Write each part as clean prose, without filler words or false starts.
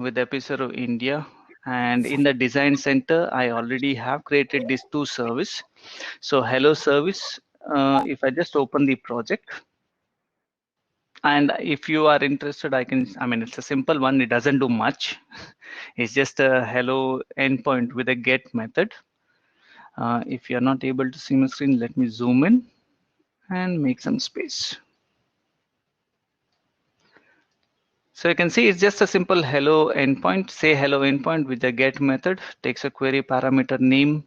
with Episode India, and in the design center, I already have created these two service. So hello service, if I just open the project, and if you are interested, I mean, it's a simple one. It doesn't do much. It's just a hello endpoint with a get method. If you're not able to see my screen, let me zoom in and make some space. So you can see it's just a simple hello endpoint, say hello endpoint with the get method, takes a query parameter name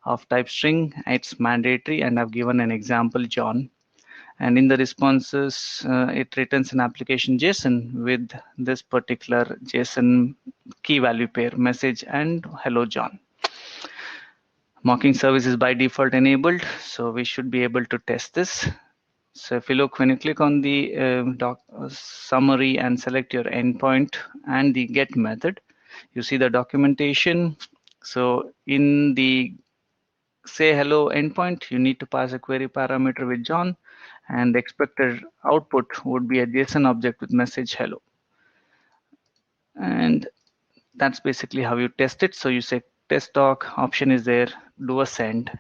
of type string, it's mandatory, and I've given an example, John. And in the responses, it returns an application JSON with this particular JSON key value pair, message and hello, John. Mocking service is by default enabled, so we should be able to test this. So if you look, when you click on the summary and select your endpoint and the get method, you see the documentation. So in the say hello endpoint, you need to pass a query parameter with John, and the expected output would be a JSON object with message hello. And that's basically how you test it. So you say test doc, option is there, do a send,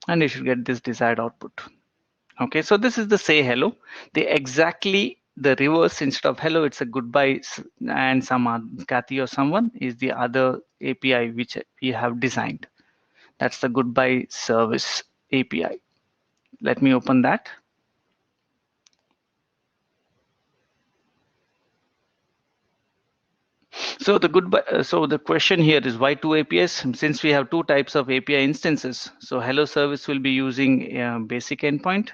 and you should get this desired output. Okay, so this is the say hello. Exactly the reverse, instead of hello, it's a goodbye, and Kathy or someone is the other API which we have designed. That's the goodbye service API. Let me open that. So the question here is why two APIs? Since we have two types of API instances, so hello service will be using basic endpoint,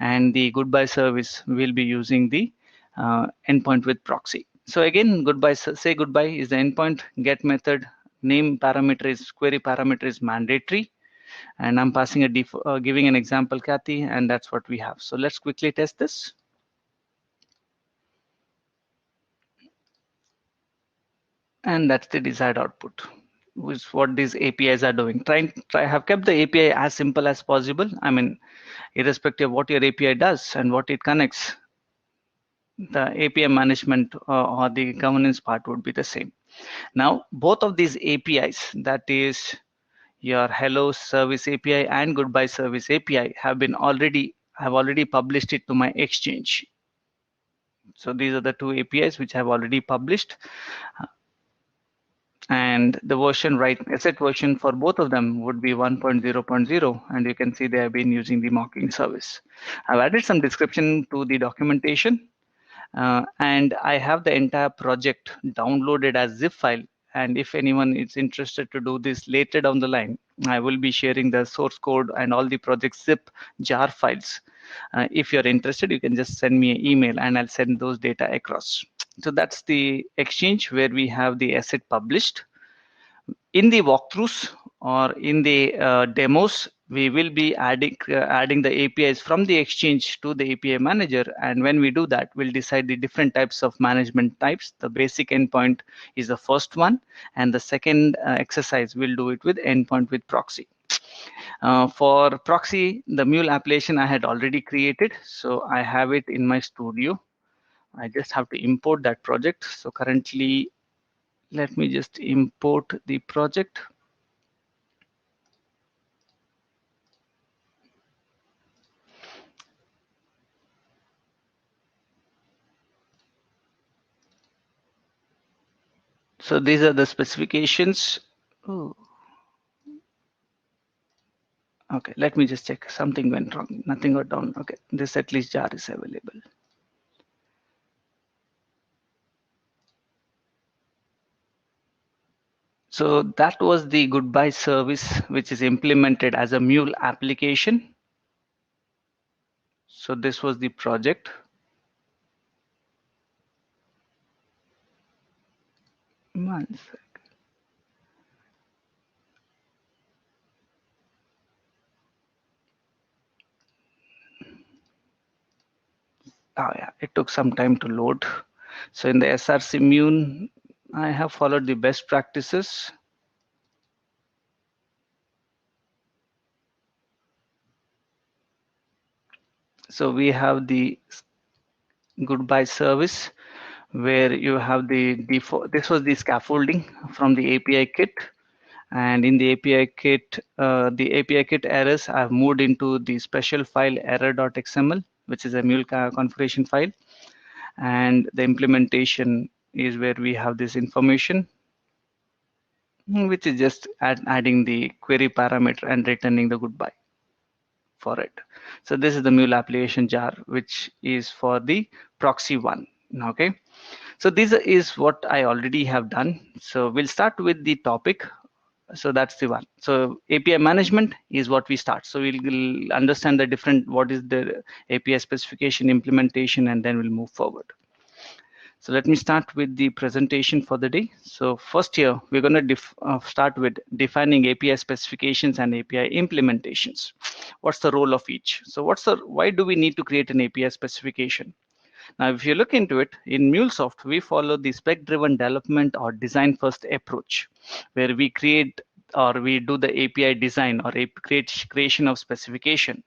and the goodbye service will be using the endpoint with proxy. So again, goodbye, say goodbye is the endpoint. Get method name parameter is query parameter is mandatory, and I'm passing a giving an example, Kathy, and that's what we have. So let's quickly test this. And that's the desired output, which what these APIs are doing. Have kept the API as simple as possible. I mean, irrespective of what your API does and what it connects, the API management or the governance part would be the same. Now, both of these APIs, that is your hello service API and goodbye service API, have already published it to my exchange. So these are the two APIs which I've already published. And the version, right, asset version for both of them would be 1.0.0, and you can see they have been using the mocking service. I've added some description to the documentation, and I have the entire project downloaded as zip file. And if anyone is interested to do this later down the line, I will be sharing the source code and all the project zip jar files. If you're interested, you can just send me an email and I'll send those data across. So that's the exchange where we have the asset published. In the walkthroughs or in the demos, we will be adding the APIs from the exchange to the API manager. And when we do that, we'll decide the different types of management types. The basic endpoint is the first one. And the second exercise, we'll do it with endpoint with proxy. For proxy, the Mule application I had already created. So I have it in my studio. I just have to import that project. So currently, let me just import the project. So these are the specifications. Oh. Okay, let me just check. Something went wrong. Nothing got down. Okay, this at least jar is available. So that was the goodbye service, which is implemented as a Mule application. So this was the project. One sec. Oh yeah, it took some time to load. So in the SRC Mule, I have followed the best practices. So we have the goodbye service, where you have the default. This was the scaffolding from the API kit. And in the API kit errors, I've moved into the special file error.xml, which is a mule configuration file. And the implementation is where we have this information, which is just adding the query parameter and returning the goodbye for it. So this is the mule application jar, which is for the proxy one. Okay. So this is what I already have done. So we'll start with the topic. So that's the one. So API management is what we start. So we'll understand the different, what is the API specification implementation, and then we'll move forward. So let me start with the presentation for the day. So first here, we're going to start with defining API specifications and API implementations. What's the role of each? So why do we need to create an API specification? Now, if you look into it, in Mulesoft, we follow the spec-driven development or design-first approach, where we create or we do the API design or creation of specification.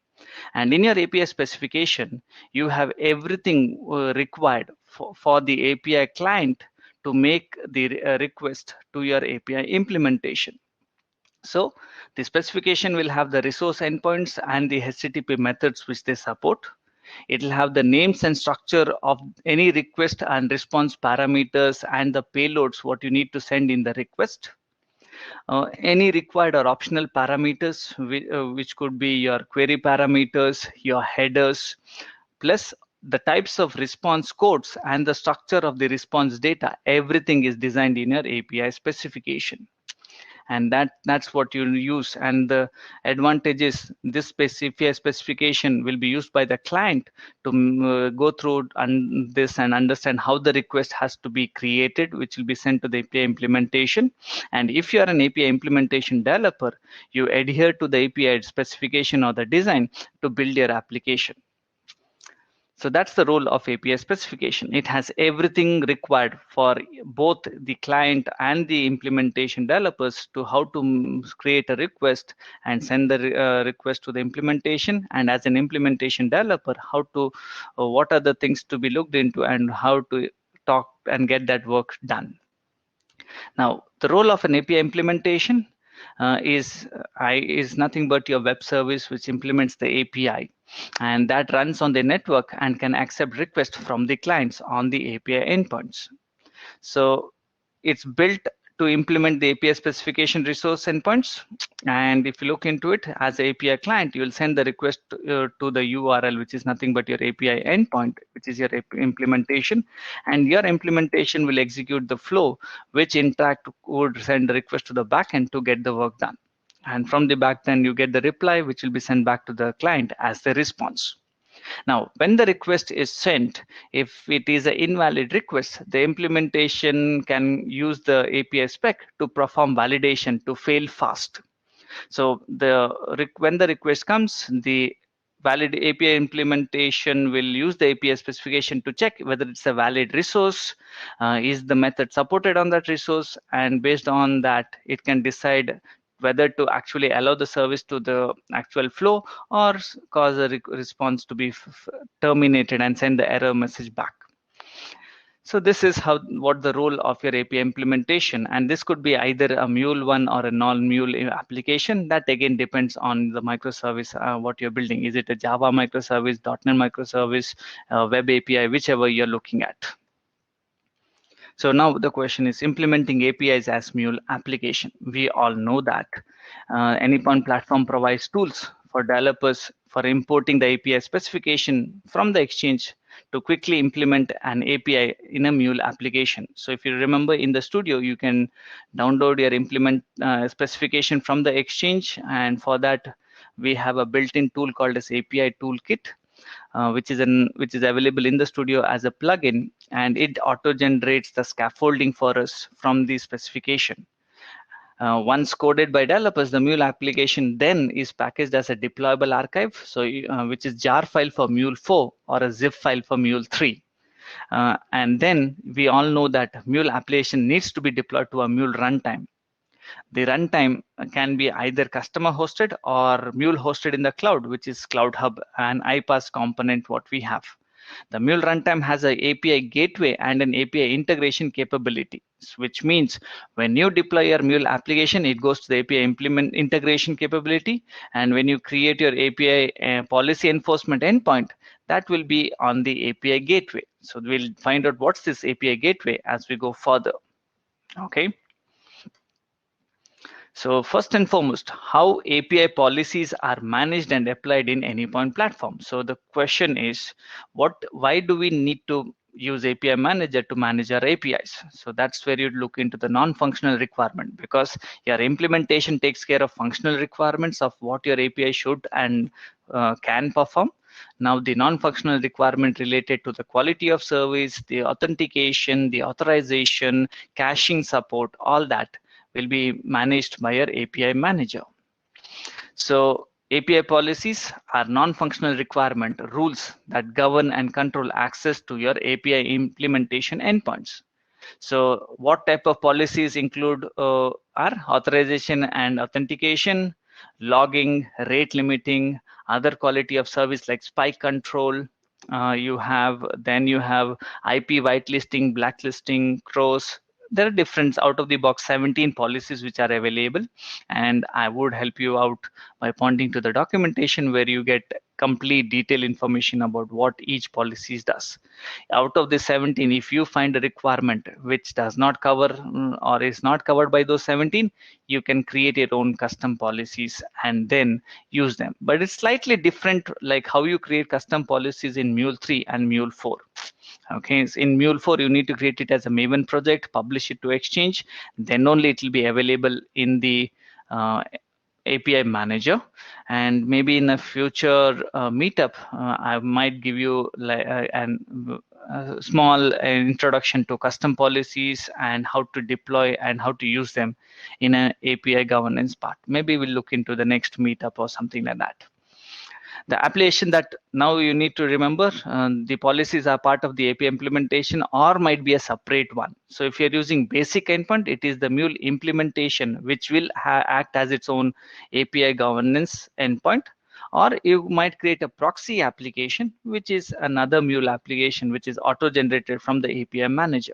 And in your API specification, you have everything required for the API client to make the request to your API implementation. So the specification will have the resource endpoints and the HTTP methods which they support. It will have the names and structure of any request and response parameters and the payloads what you need to send in the request. Any required or optional parameters, which could be your query parameters, your headers, plus the types of response codes and the structure of the response data. Everything is designed in your API specification. And that's what you'll use. And the advantage is this specification will be used by the client to go through this and understand how the request has to be created, which will be sent to the API implementation. And if you are an API implementation developer, you adhere to the API specification or the design to build your application. So that's the role of API specification. It has everything required for both the client and the implementation developers to how to create a request and send the request to the implementation. And as an implementation developer, how to, what are the things to be looked into and how to talk and get that work done. Now, the role of an API implementation is nothing but your web service which implements the API, and that runs on the network and can accept requests from the clients on the API endpoints. So it's built to implement the API specification resource endpoints. And if you look into it as an API client, you'll send the request to the URL, which is nothing but your API endpoint, which is your implementation. And your implementation will execute the flow, which in fact would send the request to the backend to get the work done. And from the backend, you get the reply, which will be sent back to the client as the response. Now, when the request is sent, if it is an invalid request, the implementation can use the API spec to perform validation to fail fast. So when the request comes, the valid API implementation will use the API specification to check whether it's a valid resource, is the method supported on that resource, and based on that, it can decide whether to actually allow the service to the actual flow or cause a response to be terminated and send the error message back. So this is what the role of your API implementation, and this could be either a Mule one or a non-Mule application. That again depends on the microservice what you're building. Is it a Java microservice, .NET microservice, web API, whichever you're looking at. So now the question is implementing APIs as Mule application. We all know that Anypoint platform provides tools for developers for importing the API specification from the exchange to quickly implement an API in a Mule application. So if you remember in the studio, you can download your implement specification from the exchange, and for that we have a built-in tool called as API Toolkit, which is available in the studio as a plugin, and it auto generates the scaffolding for us from the specification. Once coded by developers, the Mule application then is packaged as a deployable archive, so which is jar file for Mule 4 or a zip file for Mule 3. And then we all know that Mule application needs to be deployed to a Mule runtime. The runtime can be either customer hosted or Mule hosted in the cloud, which is Cloud Hub and iPaaS component what we have. The Mule runtime has an API gateway and an API integration capability, which means when you deploy your Mule application, it goes to the API implement integration capability. And when you create your API policy enforcement endpoint, that will be on the API gateway. So we'll find out what's this API gateway as we go further. Okay. So first and foremost, how API policies are managed and applied in Anypoint platform. So the question is, why do we need to use API manager to manage our APIs? So that's where you'd look into the non-functional requirement, because your implementation takes care of functional requirements of what your API should and can perform. Now the non-functional requirement related to the quality of service, the authentication, the authorization, caching support, all that will be managed by your API manager. So API policies are non-functional requirement rules that govern and control access to your API implementation endpoints. So what type of policies include are authorization and authentication, logging, rate limiting, other quality of service like spike control. You have IP whitelisting, blacklisting, cross. There are different out of the box 17 policies which are available, and I would help you out by pointing to the documentation where you get complete detailed information about what each policy does. Out of the 17, if you find a requirement which does not cover or is not covered by those 17, you can create your own custom policies and then use them. But it's slightly different, like how you create custom policies in Mule 3 and Mule 4. Okay, so in Mule 4, you need to create it as a Maven project, publish it to Exchange, then only it will be available in the API manager. And maybe in a future meetup, I might give you like a small introduction to custom policies and how to deploy and how to use them in an API governance part. Maybe we'll look into the next meetup or something like that. The application that now you need to remember, the policies are part of the API implementation or might be a separate one. So if you're using basic endpoint, it is the Mule implementation which will act as its own API governance endpoint. Or you might create a proxy application, which is another Mule application, which is auto-generated from the API manager.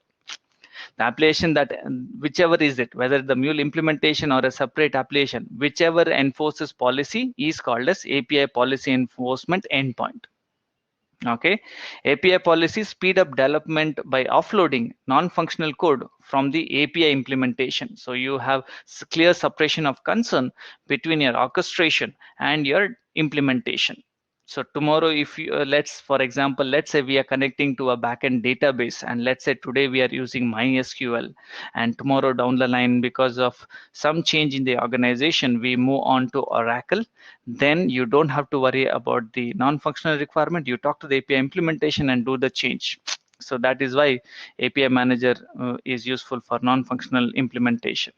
The application that whichever is it, whether the Mule implementation or a separate application, whichever enforces policy is called as API policy enforcement endpoint. Okay, API policies speed up development by offloading non-functional code from the API implementation. So you have clear separation of concern between your orchestration and your implementation. So tomorrow, if you for example, let's say we are connecting to a backend database, and let's say today we are using MySQL, and tomorrow down the line, because of some change in the organization, we move on to Oracle. Then you don't have to worry about the non-functional requirement. You talk to the API implementation and do the change. So that is why API manager is useful for non-functional implementation.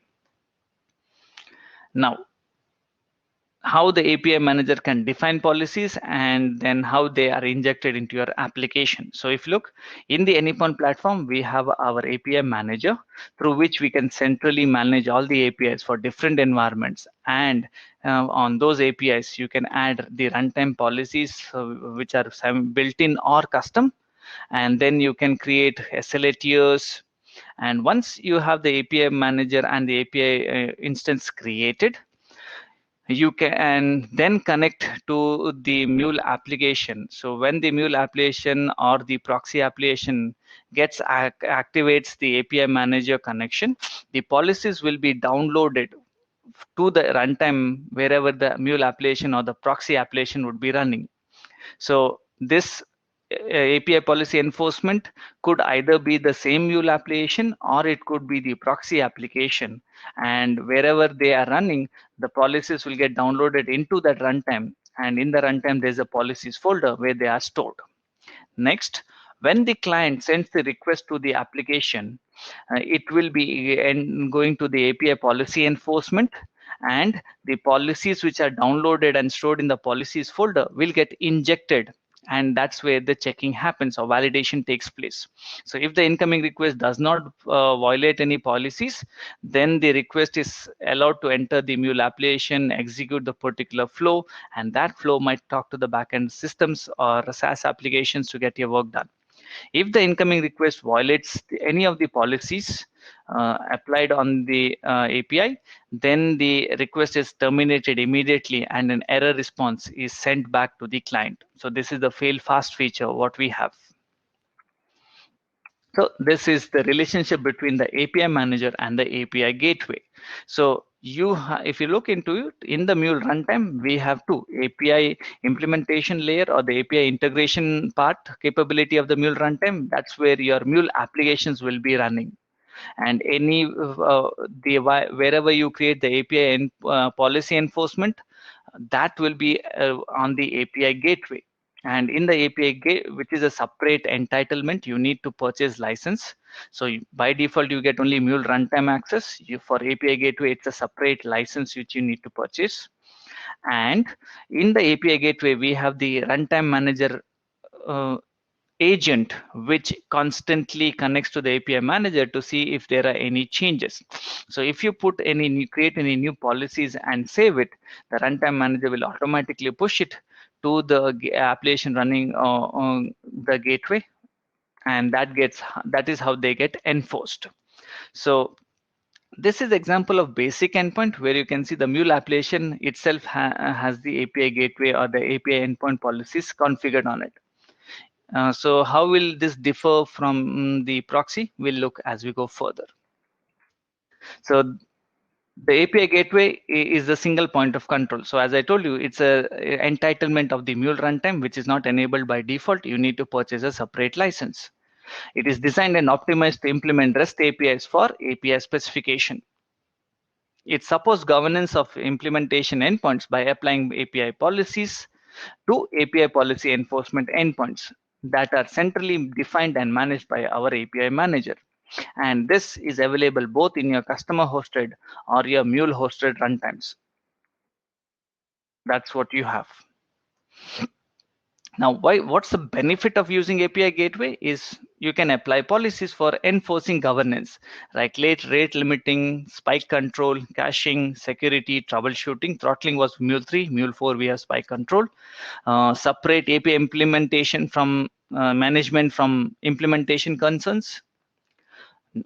Now, how the API manager can define policies and then how they are injected into your application. So if you look in the Anypoint platform, we have our API manager through which we can centrally manage all the APIs for different environments. And on those APIs, you can add the runtime policies which are built in or custom. And then you can create SLA tiers. And once you have the API manager and the API instance created, you can then connect to the Mule application. So when the Mule application or the proxy application activates the API manager connection, the policies will be downloaded to the runtime wherever the Mule application or the proxy application would be running. So this API policy enforcement could either be the same Mule application or it could be the proxy application. And wherever they are running, the policies will get downloaded into that runtime. And in the runtime, there's a policies folder where they are stored. Next, when the client sends the request to the application, it will be going to the API policy enforcement, and the policies which are downloaded and stored in the policies folder will get injected and that's where the checking happens or validation takes place. So if the incoming request does not violate any policies, then the request is allowed to enter the Mule application, execute the particular flow, and that flow might talk to the backend systems or SaaS applications to get your work done. If the incoming request violates any of the policies applied on the API, then the request is terminated immediately and an error response is sent back to the client. So this is the fail fast feature what we have. So this is the relationship between the API manager and the API gateway. So if you look into it, in the Mule runtime, we have two: API implementation layer or the API integration part capability of the Mule runtime. That's where your Mule applications will be running. And wherever you create the API and policy enforcement, that will be on the API gateway. And in the API gateway, which is a separate entitlement, you need to purchase license. So by default, you get only Mule runtime access. For API gateway, it's a separate license which you need to purchase. And in the API gateway, we have the runtime manager uh, agent which constantly connects to the API manager to see if there are any changes. So if you create any new policies and save it, the runtime manager will automatically push it to the application running on the gateway, and that is how they get enforced. So this is example of basic endpoint where you can see the Mule application itself has the API gateway or the API endpoint policies configured on it. So how will this differ from the proxy? We'll look as we go further. So the API gateway is the single point of control. So as I told you, it's a entitlement of the Mule runtime, which is not enabled by default. You need to purchase a separate license. It is designed and optimized to implement REST APIs for API specification. It supports governance of implementation endpoints by applying API policies to API policy enforcement endpoints that are centrally defined and managed by our API manager. And this is available both in your customer hosted or your Mule hosted runtimes. That's what you have. Now, what's the benefit of using API gateway is you can apply policies for enforcing governance, like rate limiting, spike control, caching, security, troubleshooting. Throttling was Mule 3, Mule 4 we have spike control. Separate API implementation from management from implementation concerns.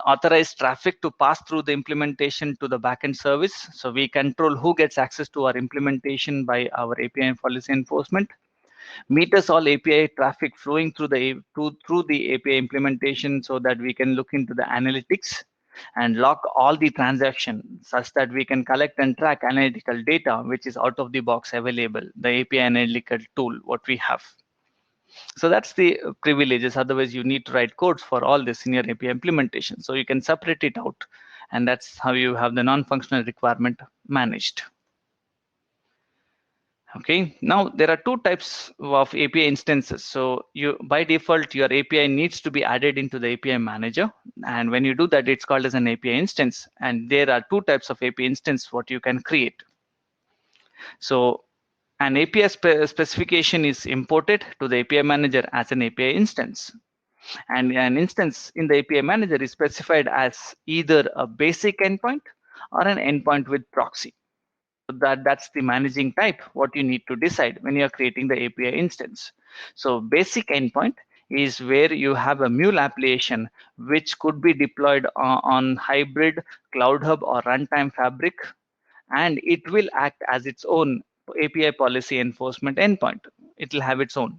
Authorize traffic to pass through the implementation to the backend service. So we control who gets access to our implementation by our API and policy enforcement. Meters all API traffic flowing through the API implementation so that we can look into the analytics and log all the transactions such that we can collect and track analytical data, which is out of the box available, the API analytical tool, what we have. So that's the privileges. Otherwise, you need to write codes for all this in your API implementation. So you can separate it out, and that's how you have the non-functional requirement managed. Okay, now there are two types of API instances. So by default, your API needs to be added into the API manager. And when you do that, it's called as an API instance. And there are two types of API instance what you can create. So an API specification is imported to the API manager as an API instance. And an instance in the API manager is specified as either a basic endpoint or an endpoint with proxy. So that's the managing type, what you need to decide when you're creating the API instance. So basic endpoint is where you have a Mule application which could be deployed on hybrid, Cloud Hub or Runtime Fabric, and it will act as its own API policy enforcement endpoint. It will have its own.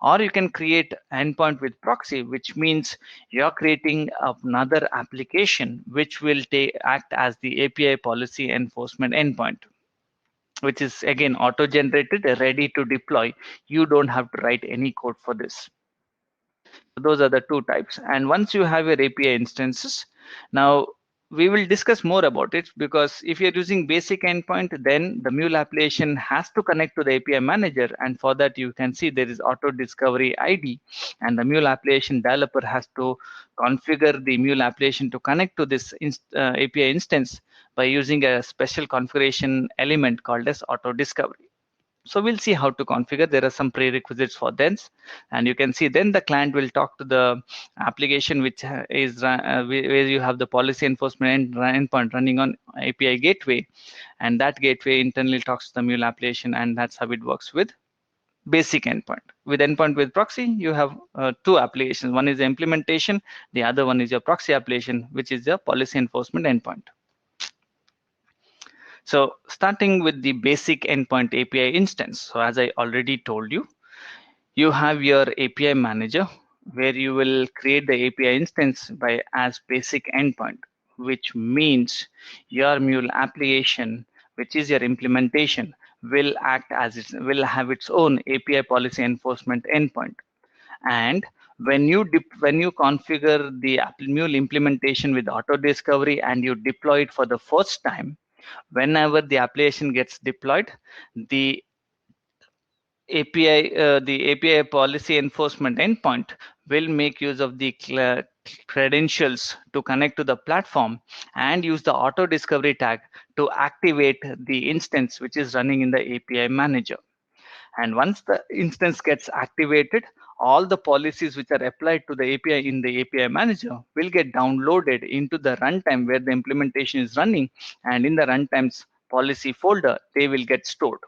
Or you can create endpoint with proxy, which means you're creating another application which will act as the API policy enforcement endpoint, which is again auto-generated, ready to deploy. You don't have to write any code for this. Those are the two types. And once you have your API instances, now we will discuss more about it, because if you're using basic endpoint, then the Mule application has to connect to the API manager. And for that, you can see there is auto discovery ID, and the Mule application developer has to configure the Mule application to connect to this API instance by using a special configuration element called as auto discovery. So we'll see how to configure. There are some prerequisites for this, and you can see then the client will talk to the application which is where you have the policy enforcement endpoint running on API gateway, and that gateway internally talks to the Mule application, and that's how it works with basic endpoint. With endpoint with proxy, you have two applications. One is the implementation, the other one is your proxy application, which is the policy enforcement endpoint. So starting with the basic endpoint API instance. So as I already told you, you have your API manager where you will create the API instance by as basic endpoint, which means your Mule application, which is your implementation, will act as it will have its own API policy enforcement endpoint. And when you configure the Mule implementation with auto discovery and you deploy it for the first time, whenever the application gets deployed, the the API policy enforcement endpoint will make use of the credentials to connect to the platform and use the auto discovery tag to activate the instance which is running in the API manager. And once the instance gets activated, all the policies which are applied to the API in the API manager will get downloaded into the runtime where the implementation is running, and in the runtime's policy folder, they will get stored.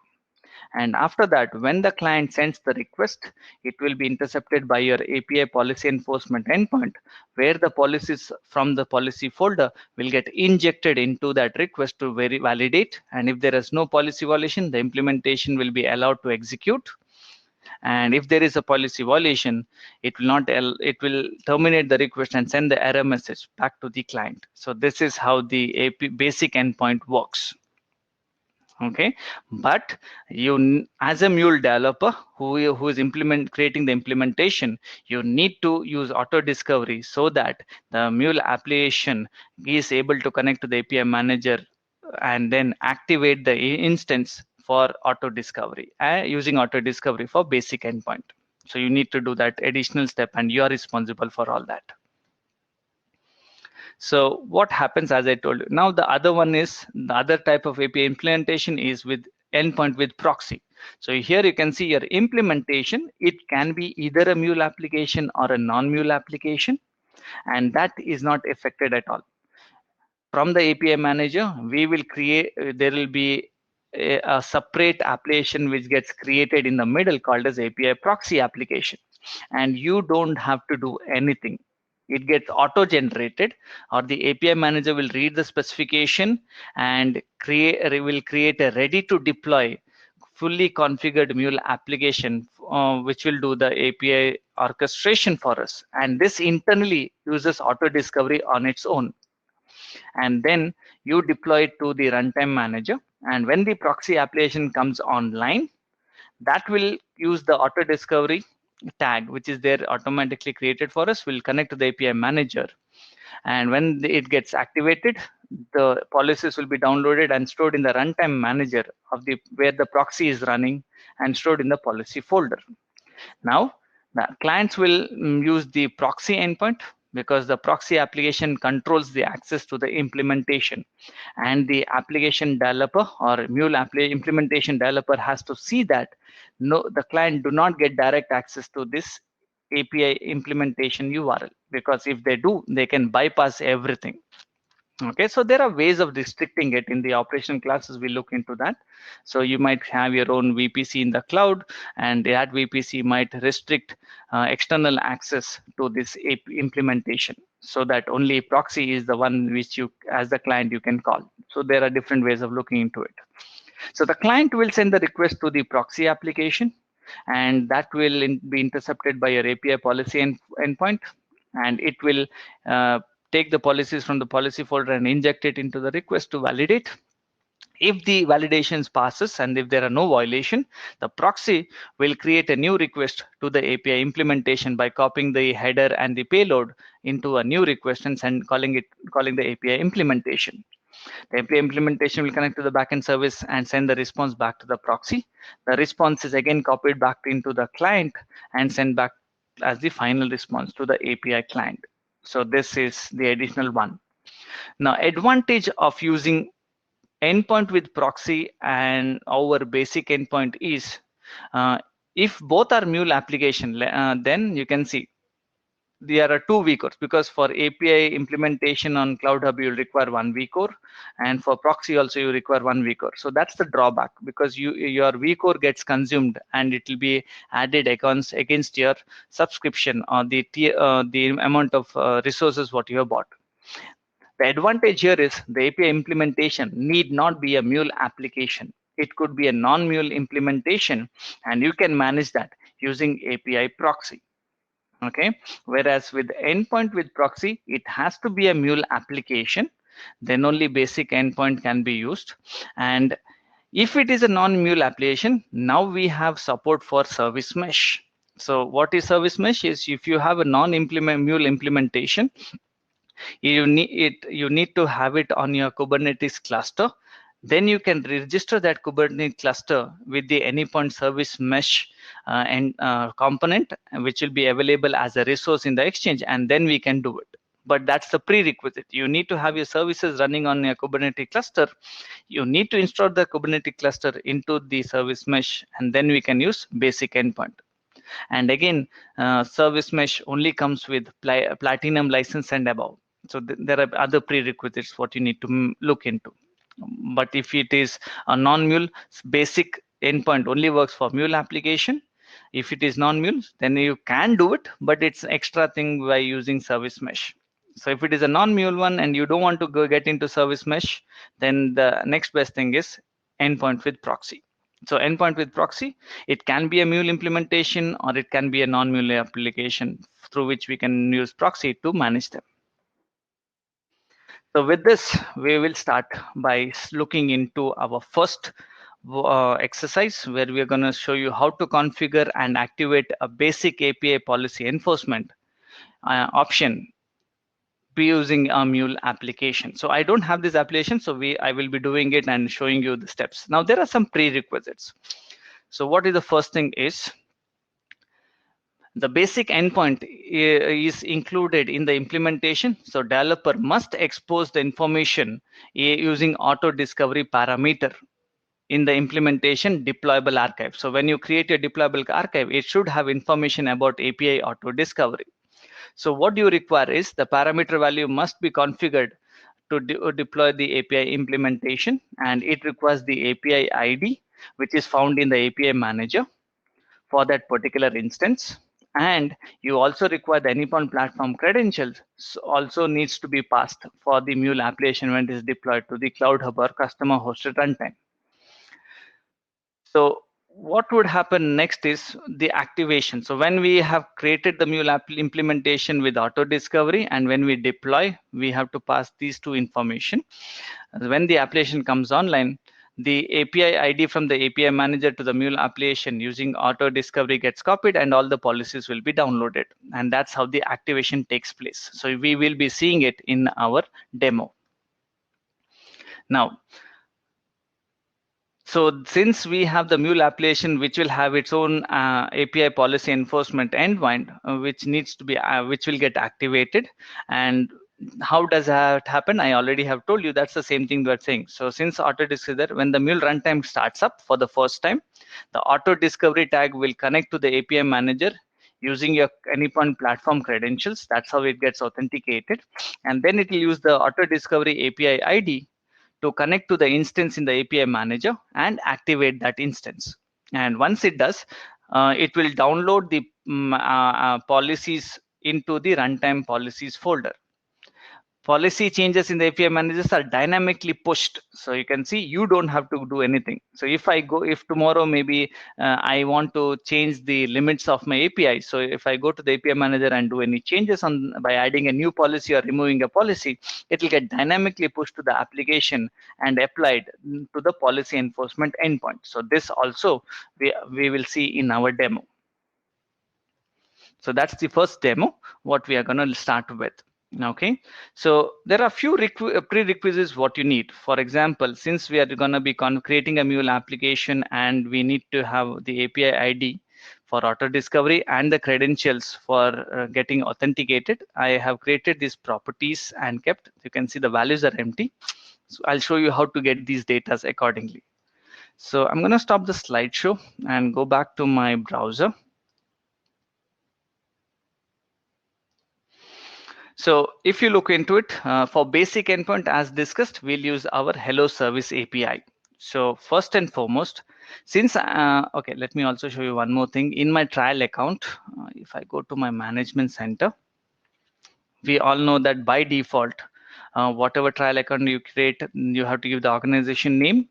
And after that, when the client sends the request, it will be intercepted by your API policy enforcement endpoint, where the policies from the policy folder will get injected into that request to validate. And if there is no policy violation, the implementation will be allowed to execute. And if there is a policy violation, it will not it will terminate the request and send the error message back to the client. So this is how the basic endpoint works. Okay, but you as a Mule developer who is creating the implementation, you need to use auto discovery so that the Mule application is able to connect to the API manager and then activate the instance for auto discovery using auto discovery for basic endpoint. So you need to do that additional step, and you are responsible for all that. So what happens, as I told you, now the other one is the other type of API implementation is with endpoint with proxy. So here you can see your implementation. It can be either a Mule application or a non-Mule application, and that is not affected at all. From the API manager, we will create, there will be a separate application which gets created in the middle called as API proxy application. And you don't have to do anything. It gets auto generated, or the API manager will read the specification and will create a ready to deploy fully configured Mule application, which will do the API orchestration for us. And this internally uses auto discovery on its own. And then you deploy it to the runtime manager. And when the proxy application comes online, that will use the auto discovery tag, which is there automatically created for us, will connect to the API manager. And when it gets activated, the policies will be downloaded and stored in the runtime manager of where the proxy is running and stored in the policy folder. Now, the clients will use the proxy endpoint because the proxy application controls the access to the implementation, and the application developer or Mule implementation developer has to see that the client do not get direct access to this API implementation URL, because if they do, they can bypass everything. Okay, so there are ways of restricting it. In the operation classes, we look into that. So you might have your own VPC in the cloud, and that VPC might restrict external access to this implementation, so that only proxy is the one which you, as the client, you can call. So there are different ways of looking into it. So the client will send the request to the proxy application, and that will be intercepted by your API policy endpoint, and it will take the policies from the policy folder and inject it into the request to validate. If the validations passes and if there are no violation, the proxy will create a new request to the API implementation by copying the header and the payload into a new request and calling the API implementation. The API implementation will connect to the backend service and send the response back to the proxy. The response is again copied back into the client and sent back as the final response to the API client. So this is the additional one. Now, advantage of using endpoint with proxy and our basic endpoint is, if both are mule application, then you can see there are two vCores, because for API implementation on Cloud Hub you'll require one vCore, and for proxy also you require one vCore. So that's the drawback, because your vCore gets consumed and it will be added against your subscription or the amount of resources what you have bought. The advantage here is the API implementation need not be a mule application. It could be a non-mule implementation, and you can manage that using API proxy. Okay, whereas with endpoint with proxy, it has to be a mule application, then only basic endpoint can be used. And if it is a non-mule application, now we have support for service mesh. So what is service mesh is, if you have a non-implement mule implementation, you need to have it on your Kubernetes cluster. Then you can register that Kubernetes cluster with the Anypoint service mesh and component, which will be available as a resource in the exchange, and then we can do it. But that's the prerequisite. You need to have your services running on your Kubernetes cluster. You need to install the Kubernetes cluster into the service mesh, and then we can use basic endpoint. And again, service mesh only comes with platinum license and above. So there are other prerequisites what you need to look into. But if it is a non-mule, basic endpoint only works for mule application. If it is non-mule, then you can do it, but it's extra thing by using service mesh. So if it is a non-mule one and you don't want to go get into service mesh, then the next best thing is endpoint with proxy. So endpoint with proxy, it can be a mule implementation or it can be a non-mule application through which we can use proxy to manage them. So with this, we will start by looking into our first exercise, where we are going to show you how to configure and activate a basic API policy enforcement option be using a mule application. So I don't have this application, so I will be doing it and showing you the steps. Now there are some prerequisites. So what is the first thing is, the basic endpoint is included in the implementation. So developer must expose the information using auto discovery parameter in the implementation deployable archive. So when you create a deployable archive, it should have information about API auto discovery. So what you require is, the parameter value must be configured to deploy the API implementation, and it requires the API ID, which is found in the API manager for that particular instance. And you also require the Anypoint platform credentials also needs to be passed for the mule application when it is deployed to the Cloud Hub or customer hosted runtime. So what would happen next is the activation. So when we have created the mule app implementation with auto discovery, and when we deploy, we have to pass these two information. When the application comes online, the API ID from the API manager to the mule application using auto discovery gets copied, and all the policies will be downloaded. And that's how the activation takes place. So we will be seeing it in our demo. Now, so since we have the mule application, which will have its own API policy enforcement endpoint, which needs to be, which will get activated. And how does that happen? I already have told you that's the same thing we're saying. So since auto discovery, when the mule runtime starts up for the first time, the auto discovery tag will connect to the API manager using your Anypoint platform credentials. That's how it gets authenticated. And then it will use the auto discovery API ID to connect to the instance in the API manager and activate that instance. And once it does, it will download the policies into the runtime policies folder. Policy changes in the API managers are dynamically pushed. So you can see you don't have to do anything. So if tomorrow maybe I want to change the limits of my API. So if I go to the API manager and do any changes by adding a new policy or removing a policy, it will get dynamically pushed to the application and applied to the policy enforcement endpoint. So this also we will see in our demo. So that's the first demo, what we are going to start with. Okay, so there are few prerequisites what you need. For example, since we are going to be creating a mule application and we need to have the API ID for auto discovery and the credentials for getting authenticated, I have created these properties and kept. You can see the values are empty. So I'll show you how to get these data accordingly. So I'm going to stop the slideshow and go back to my browser. So if you look into it, for basic endpoint, as discussed, we'll use our Hello Service API. So first and foremost, since, okay, let me also show you one more thing. In my trial account, if I go to my management center, we all know that by default, whatever trial account you create, you have to give the organization name,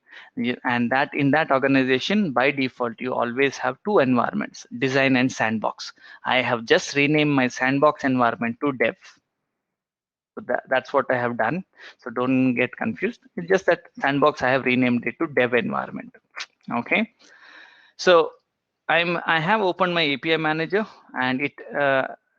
and that in that organization, by default, you always have two environments, design and sandbox. I have just renamed my sandbox environment to dev. So that's what I have done. So don't get confused. It's just that sandbox, I have renamed it to dev environment. Okay. So I have opened my API manager, and it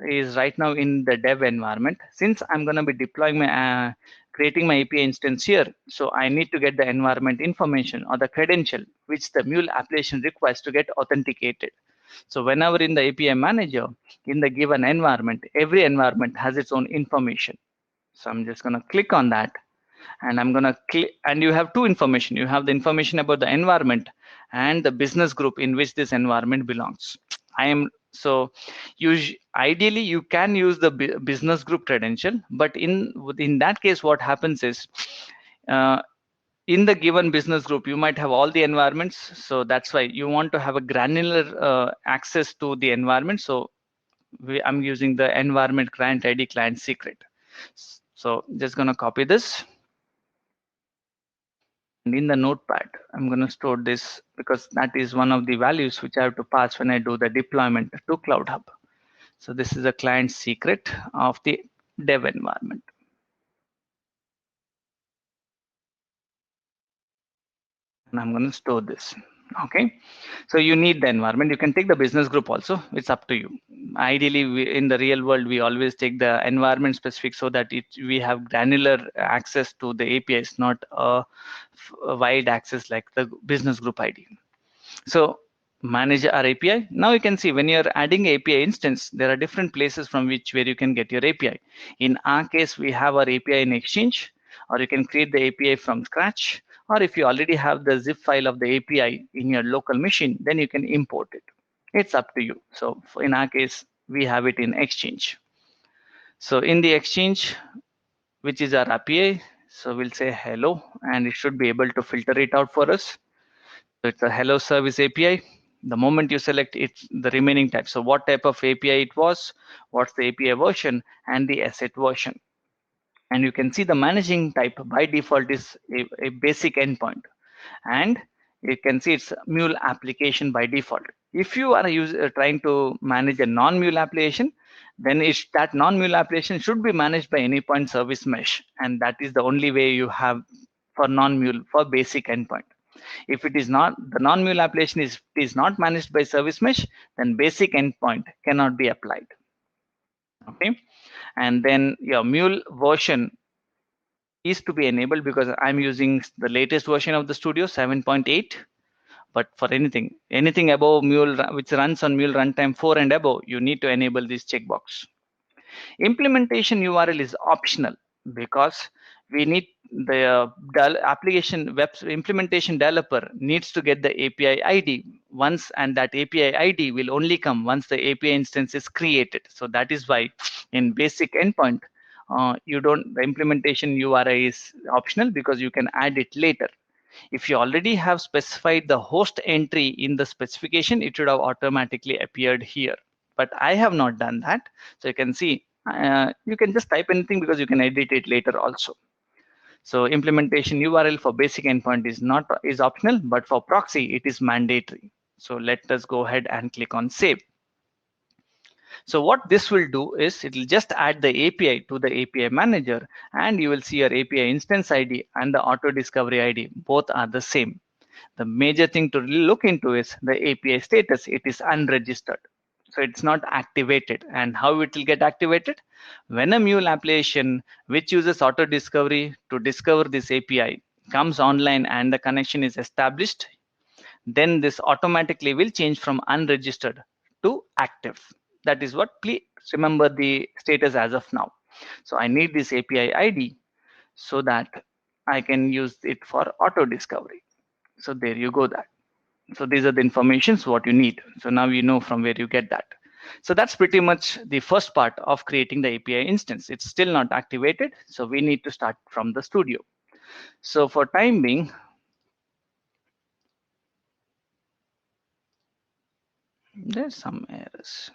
is right now in the dev environment. Since I'm going to be deploying my creating my API instance here, so I need to get the environment information or the credential which the Mule application requires to get authenticated. So whenever in the API manager, in the given environment, every environment has its own information. So I'm just going to click on that, and I'm going to click, and you have two information. You have the information about the environment and the business group in which this environment belongs. I am so ideally you can use the business group credential, but in that case, what happens is, in the given business group, you might have all the environments. So that's why you want to have a granular access to the environment. So I'm using the environment client ID client secret. So just going to copy this. And in the notepad, I'm going to store this because that is one of the values which I have to pass when I do the deployment to Cloud Hub. So this is a client secret of the dev environment. And I'm going to store this. Okay. So you need the environment. You can take the business group also. It's up to you. Ideally, in the real world, we always take the environment specific so that we have granular access to the APIs, not a wide access like the business group ID. So manage our API. Now you can see when you're adding API instance, there are different places from where you can get your API. In our case, we have our API in Exchange, or you can create the API from scratch. Or if you already have the zip file of the API in your local machine, then you can import it. It's up to you. So in our case, we have it in Exchange. So in the Exchange, which is our API, so we'll say hello, and it should be able to filter it out for us. So it's a hello service API. The moment you select it's the remaining type. So what type of API it was, what's the API version, and the asset version. And you can see the managing type by default is a basic endpoint. And you can see it's Mule application by default. If you are trying to manage a non-Mule application, then that non-Mule application should be managed by Anypoint service mesh. And that is the only way you have for non-Mule for basic endpoint. If it is not, the non-Mule application is not managed by service mesh, then basic endpoint cannot be applied. Okay, and then your Mule version is to be enabled because I'm using the latest version of the Studio 7.8. But for anything above Mule, which runs on Mule runtime 4 and above, you need to enable this checkbox. Implementation URL is optional because we need the application web implementation developer needs to get the API ID once, and that API ID will only come once the API instance is created. So that is why in basic endpoint, the implementation URI is optional because you can add it later. If you already have specified the host entry in the specification, it should have automatically appeared here. But I have not done that. So you can see, you can just type anything because you can edit it later also. So implementation URL for basic endpoint is optional, but for proxy, it is mandatory. So let us go ahead and click on save. So what this will do is it will just add the API to the API manager, and you will see your API instance ID and the auto discovery ID. Both are the same. The major thing to really look into is the API status. It is unregistered. So it's not activated. And how it will get activated? When a Mule application which uses auto discovery to discover this API comes online and the connection is established, then this automatically will change from unregistered to active. That is what, please remember the status as of now. So I need this API ID so that I can use it for auto discovery. So there you go that. So these are the informations what you need. So now you know from where you get that. So that's pretty much the first part of creating the API instance. It's still not activated. So we need to start from the studio. So for time being, there's some errors.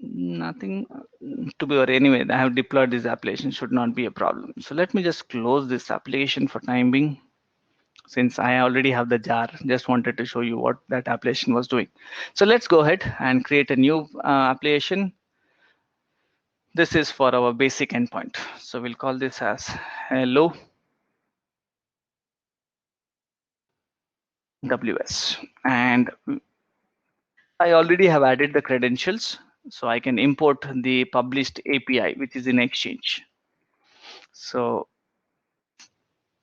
Nothing to be worried. Anyway, I have deployed this application, should not be a problem. So let me just close this application for time being, since I already have the jar. Just wanted to show you what that application was doing. So let's go ahead and create a new application. This is for our basic endpoint. So we'll call this as hello WS. And I already have added the credentials, so I can import the published API, which is in Exchange. So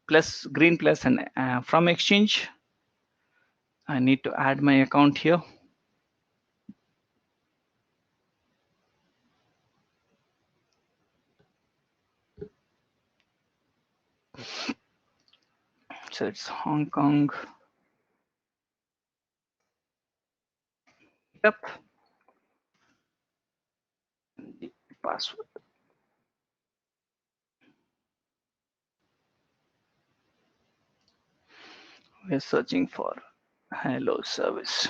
plus green plus and from Exchange, I need to add my account here. So it's Hong Kong. Yep. The password. We're searching for hello service.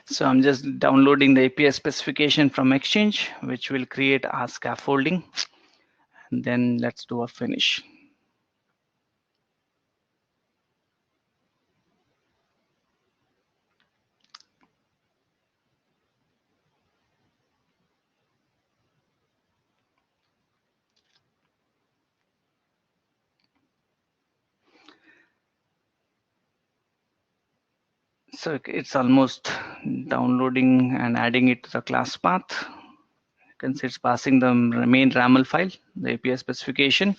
So I'm just downloading the API specification from Exchange, which will create our scaffolding. And then let's do a finish. So it's almost downloading and adding it to the class path. You can see it's passing the main YAML file, the API specification.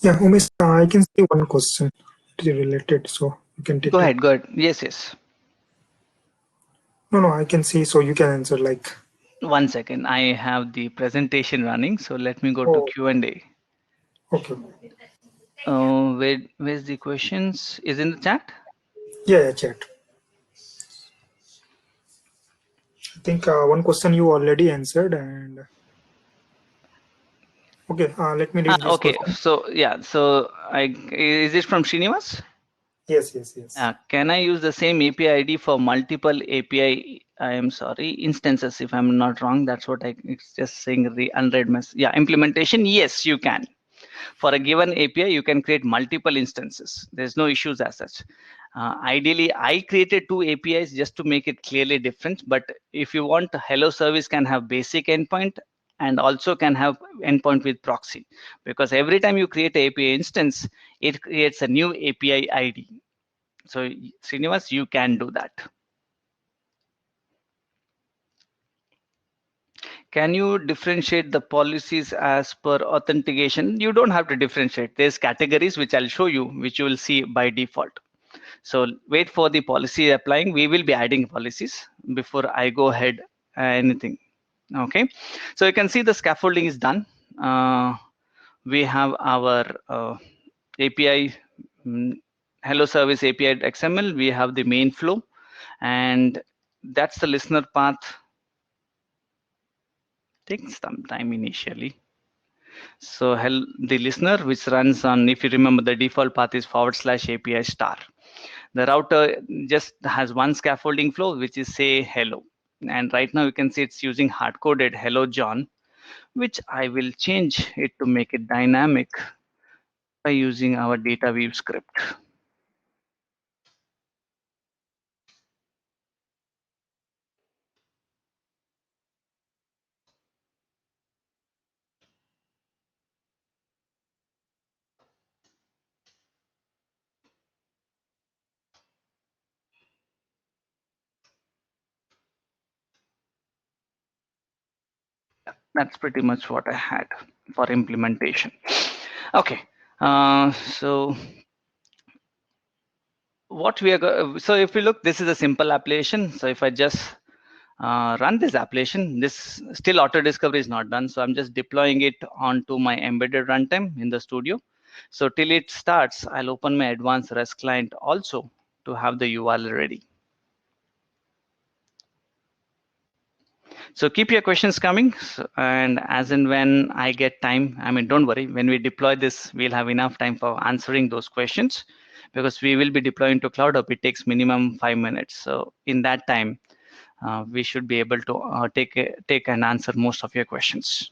Yeah, Umesh, I can see one question related, so you can take Go that. ahead, go ahead. Yes, yes. No, I can see, so you can answer like. 1 second. I have the presentation running, so let me go to Oh, Q&A. okay. Where's the questions? Is in the chat? Yeah, chat. I think one question you already answered, and okay, let me read this Okay. question. So yeah. So is it from Srinivas? Yes. Can I use the same API ID for multiple API? I am sorry, instances. If I'm not wrong, that's what it's just saying the unread mess. Yeah, implementation. Yes, you can. For a given API, you can create multiple instances. There's no issues as such. Ideally, I created 2 APIs just to make it clearly different. But if you want, Hello Service can have basic endpoint and also can have endpoint with proxy. Because every time you create a API instance, it creates a new API ID. So Srinivas, you can do that. Can you differentiate the policies as per authentication? You don't have to differentiate. There's categories which I'll show you, which you will see by default. So wait for the policy applying. We will be adding policies before I go ahead anything. Okay. So you can see the scaffolding is done. We have our API, Hello Service API XML. We have the main flow, and that's the listener path. Takes some time initially. So the listener, which runs on, if you remember, the default path is /API star. The router just has one scaffolding flow, which is say hello. And right now you can see it's using hard-coded hello John, which I will change it to make it dynamic by using our data weave script. That's pretty much what I had for implementation. Okay, so what we are so if we look, this is a simple application. So if I just run this application, this still auto discovery is not done. So I'm just deploying it onto my embedded runtime in the studio. So till it starts, I'll open my advanced REST client also to have the URL ready. So keep your questions coming, and as and when I get time, I mean, don't worry, when we deploy this, we'll have enough time for answering those questions, because we will be deploying to CloudHub. It takes minimum 5 minutes. So in that time, we should be able to take and answer most of your questions.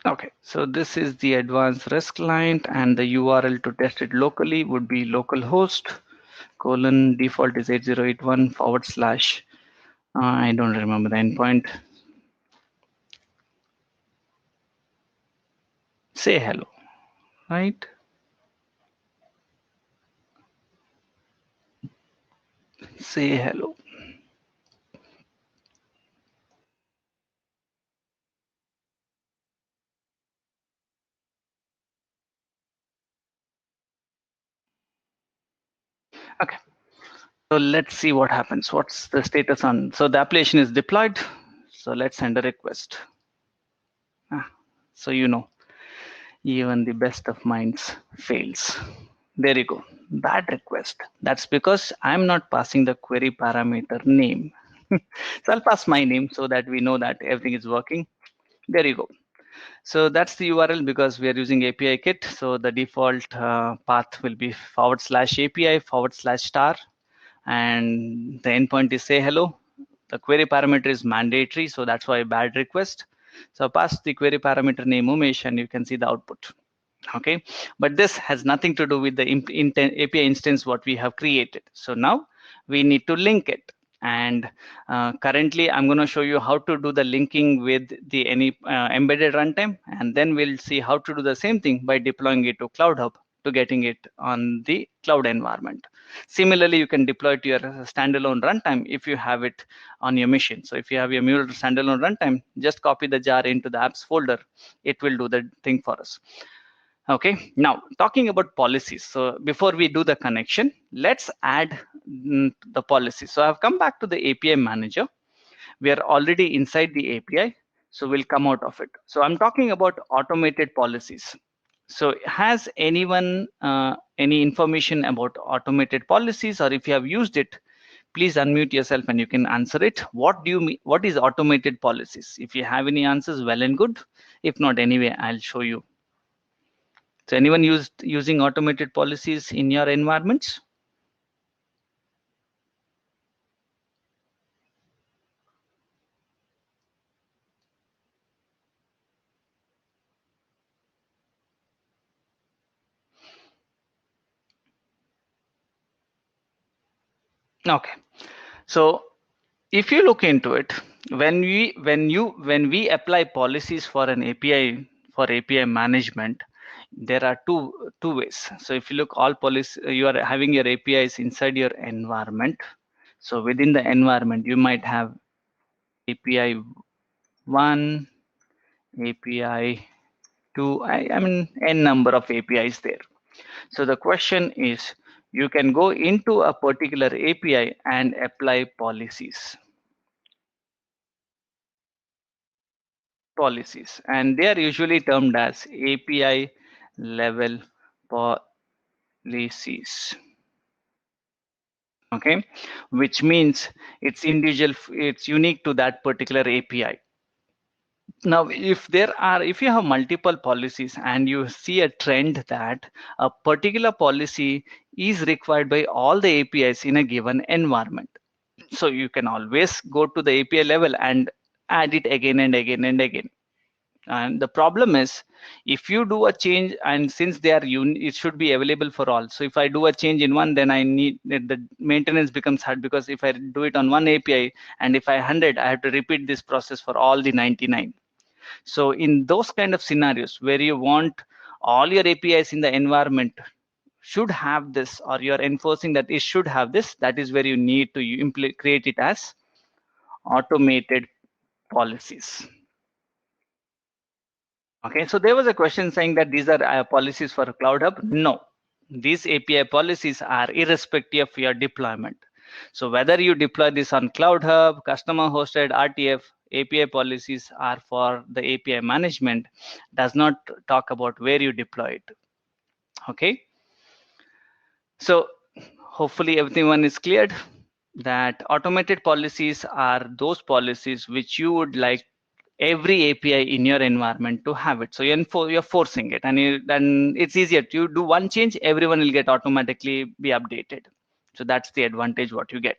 Okay, so this is the advanced REST client, and the URL to test it locally would be localhost colon default is 8081 forward slash. I don't remember the endpoint. Say hello, right? Say hello. Okay, so let's see what happens. What's the status on? So the application is deployed. So let's send a request. So even the best of minds fails. There you go. Bad request. That's because I'm not passing the query parameter name. So I'll pass my name so that we know that everything is working. There you go. So that's the URL because we are using API kit. So the default path will be forward slash API forward slash star. And the endpoint is say hello. The query parameter is mandatory. So that's why bad request. So pass the query parameter name Umesh and you can see the output. Okay, but this has nothing to do with the API instance what we have created. So now we need to link it, and currently I'm going to show you how to do the linking with the any embedded runtime, and then we'll see how to do the same thing by deploying it to CloudHub to getting it on the cloud environment. Similarly, you can deploy to your standalone runtime if you have it on your machine. So if you have your Mule standalone runtime, just copy the jar into the apps folder. It will do the thing for us. Okay, now talking about policies. So before we do the connection, let's add the policy. So I've come back to the API manager. We are already inside the API, so we'll come out of it. So I'm talking about automated policies. So has anyone any information about automated policies, or if you have used it, please unmute yourself and you can answer it. What do you mean? What is automated policies? If you have any answers, well and good. If not, anyway, I'll show you. So anyone using automated policies in your environments? Okay. So if you look into it, when we apply policies for an API for API management, there are two ways. So if you look, all policy, you are having your APIs inside your environment. So within the environment, you might have API 1, API 2, I mean n number of APIs there. So the question is, you can go into a particular API and apply policies, and they are usually termed as API level policies. Okay, which means it's individual, it's unique to that particular API. Now, if you have multiple policies and you see a trend that a particular policy is required by all the APIs in a given environment, so you can always go to the API level and add it again and again and again. And the problem is, if you do a change, and since they are it should be available for all. So if I do a change in one, then I need the maintenance becomes hard, because if I do it on one API and if I 100, I have to repeat this process for all the 99. So in those kind of scenarios where you want all your APIs in the environment should have this, or you're enforcing that it should have this, that is where you need to create it as automated policies. Okay, so there was a question saying that these are policies for Cloud Hub. No, these API policies are irrespective of your deployment. So whether you deploy this on Cloud Hub, customer hosted, RTF, API policies are for the API management, does not talk about where you deploy it. Okay, so hopefully everyone is cleared that automated policies are those policies which you would like every API in your environment to have it. So you're forcing it, and then it's easier to do one change, everyone will get automatically be updated. So that's the advantage what you get.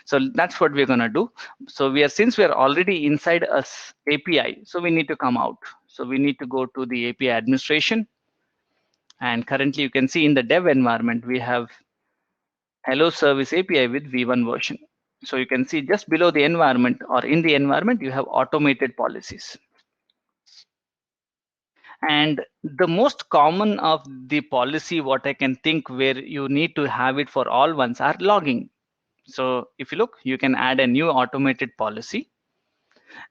So that's what we're going to do. So since we are already inside a API, so we need to come out. So we need to go to the API administration. And currently you can see in the dev environment, we have Hello Service API with V1 version. So you can see just below the environment, or in the environment, you have automated policies. And the most common of the policy, what I can think where you need to have it for all ones are logging. So if you look, you can add a new automated policy.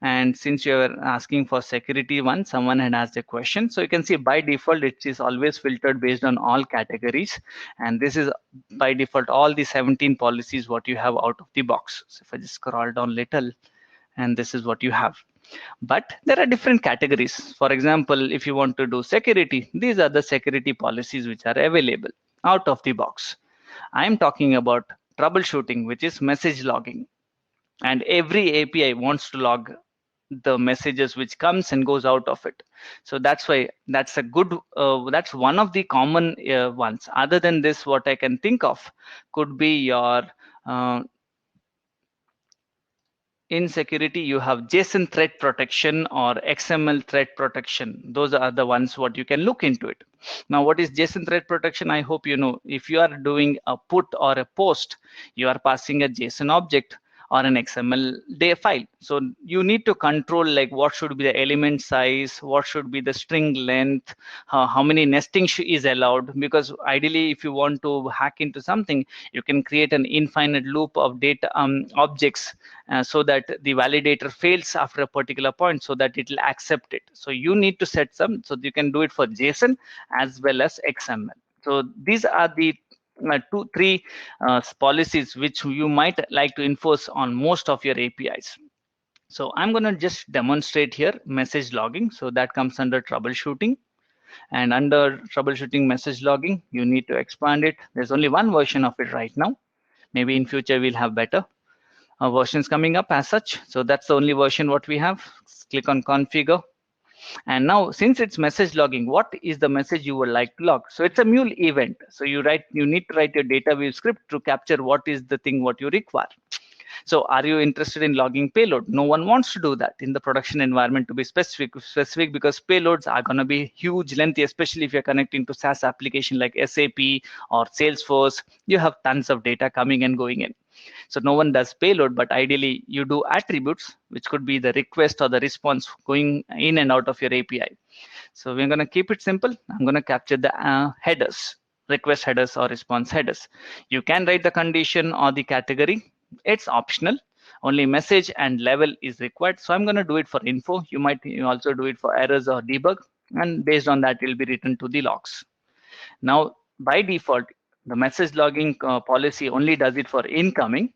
And since you're asking for security one, someone had asked a question. So you can see by default, it is always filtered based on all categories. And this is by default, all the 17 policies, what you have out of the box. So if I just scroll down little, and this is what you have. But there are different categories. For example, if you want to do security, these are the security policies which are available out of the box. I'm talking about troubleshooting, which is message logging. And every API wants to log the messages which comes and goes out of it. So that's why that's a good, that's one of the common ones. Other than this, what I can think of could be your in security, you have JSON threat protection or XML threat protection. Those are the ones what you can look into it. Now, what is JSON threat protection? I hope you know. If you are doing a put or a post, you are passing a JSON object or an XML file. So you need to control like what should be the element size, what should be the string length, how many nesting is allowed. Because ideally, if you want to hack into something, you can create an infinite loop of data objects so that the validator fails after a particular point so that it will accept it. So you need to set some, so you can do it for JSON as well as XML. So these are the 2-3 policies which you might like to enforce on most of your APIs. So I'm going to just demonstrate here message logging. So that comes under troubleshooting. And under troubleshooting message logging, you need to expand it. There's only one version of it right now. Maybe in future we'll have better versions coming up as such. So that's the only version what we have. Click on configure. And now, since it's message logging, what is the message you would like to log? So it's a mule event. So you need to write your data view script to capture what is the thing what you require. So are you interested in logging payload? No one wants to do that in the production environment to be specific because payloads are going to be huge lengthy, especially if you're connecting to SaaS application like SAP or Salesforce. You have tons of data coming and going in. So no one does payload, but ideally you do attributes, which could be the request or the response going in and out of your API. So we're going to keep it simple. I'm going to capture the headers, request headers or response headers. You can write the condition or the category. It's optional. Only message and level is required. So I'm going to do it for info. You might also do it for errors or debug. And based on that, it will be written to the logs. Now, by default, the message logging policy only does it for incoming.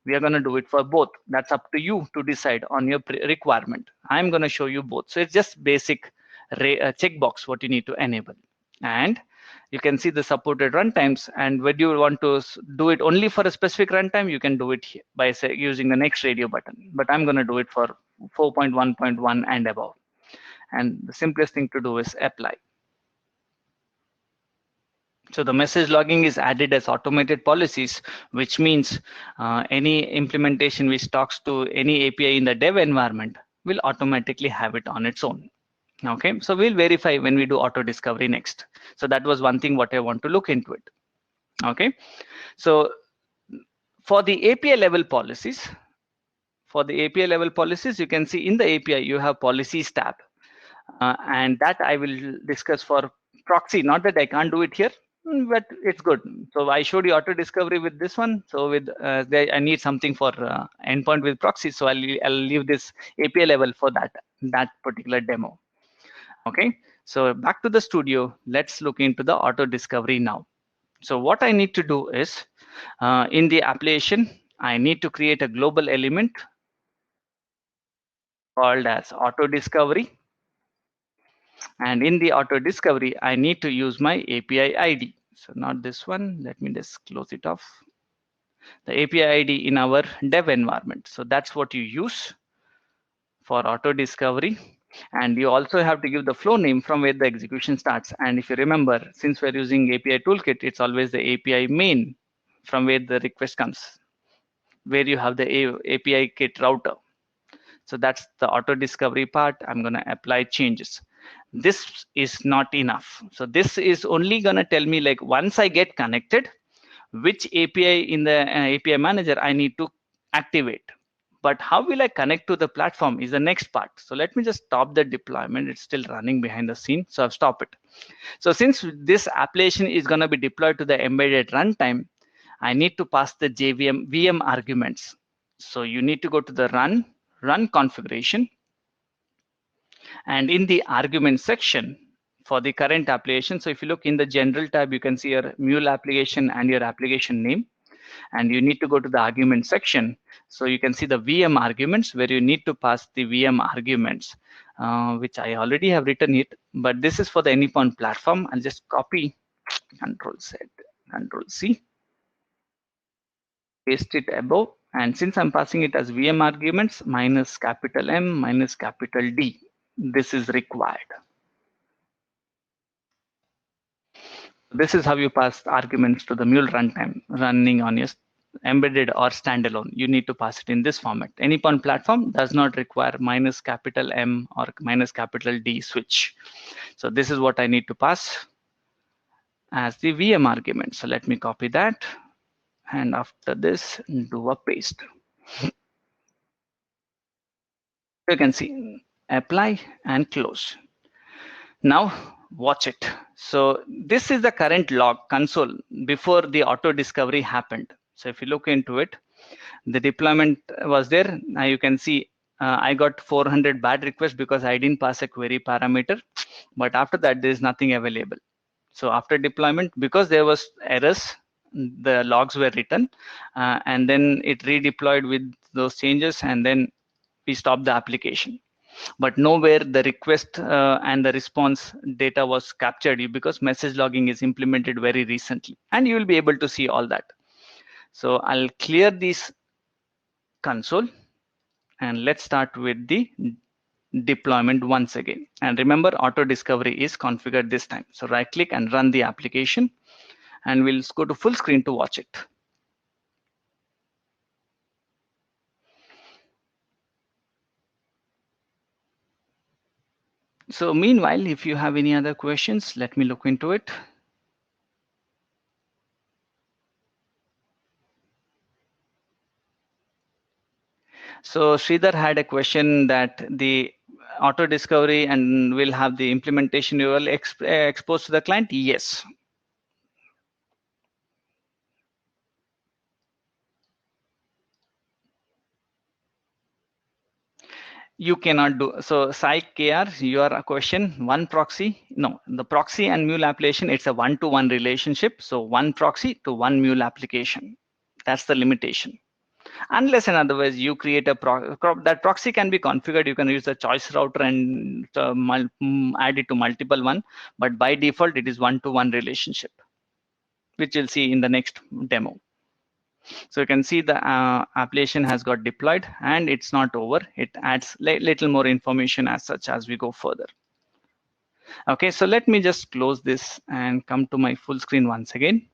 We are going to do it for both. That's up to you to decide on your requirement. I'm going to show you both. So it's just basic checkbox what you need to enable. And you can see the supported runtimes. And when you want to do it only for a specific runtime, you can do it here by using the next radio button. But I'm going to do it for 4.1.1 and above. And the simplest thing to do is apply. So the message logging is added as automated policies, which means any implementation which talks to any API in the dev environment will automatically have it on its own. Okay, so we'll verify when we do auto discovery next. So that was one thing what I want to look into it. Okay, so for the API level policies, for the API level policies, you can see in the API you have policies tab, and that I will discuss for proxy. Not that I can't do it here, but it's good. So I showed you auto discovery with this one. So with I need something for endpoint with proxy. So I'll leave this API level for that particular demo. Okay. So back to the studio. Let's look into the auto discovery now. So what I need to do is in the application, I need to create a global element called as auto discovery. And in the auto discovery, I need to use my API ID. So not this one. Let me just close it off. The API ID in our dev environment. So that's what you use for auto discovery. And you also have to give the flow name from where the execution starts. And if you remember, since we're using API toolkit, it's always the API main from where the request comes, where you have the API kit router. So that's the auto discovery part. I'm going to apply changes. This is not enough. So this is only going to tell me, like, once I get connected, which API in the API manager I need to activate. But how will I connect to the platform is the next part. So let me just stop the deployment. It's still running behind the scene. So I've stopped it. So since this application is going to be deployed to the embedded runtime, I need to pass the JVM VM arguments. So you need to go to the run configuration. And in the argument section for the current application, so if you look in the general tab, you can see your Mule application and your application name. And you need to go to the argument section. So you can see the VM arguments where you need to pass the VM arguments, which I already have written it, but this is for the Anypoint platform. I'll just copy, Control Z, Control C, paste it above. And since I'm passing it as VM arguments minus capital M minus capital D, this is required. This is how you pass arguments to the Mule runtime running on your embedded or standalone. You need to pass it in this format. Anypoint platform does not require minus capital M or minus capital D switch. So this is what I need to pass as the VM argument. So let me copy that. And after this, do a paste. You can see apply and close. Now watch it. So this is the current log console before the auto discovery happened. So if you look into it, the deployment was there. Now you can see I got 400 bad requests because I didn't pass a query parameter. But after that, there is nothing available. So after deployment, because there was errors, the logs were written, and then it redeployed with those changes, and then we stopped the application. But nowhere the request and the response data was captured because message logging is implemented very recently, and you will be able to see all that. So I'll clear this console and let's start with the deployment once again. And remember, auto discovery is configured this time. So right click and run the application, and we'll go to full screen to watch it. So meanwhile, if you have any other questions, let me look into it. So Sridhar had a question that the auto discovery and will have the implementation URL exposed to the client. Yes. You cannot do so. Psych KR, your question, one proxy. No, the proxy and Mule application, it's a one-to-one relationship. So one proxy to one Mule application. That's the limitation. Unless and otherwise you create a that proxy can be configured. You can use the choice router and add it to multiple one, but by default it is one-to-one relationship, which you'll see in the next demo. So you can see the application has got deployed and it's not over. It adds little more information as such as we go further. Okay, so let me just close this and come to my full screen once again.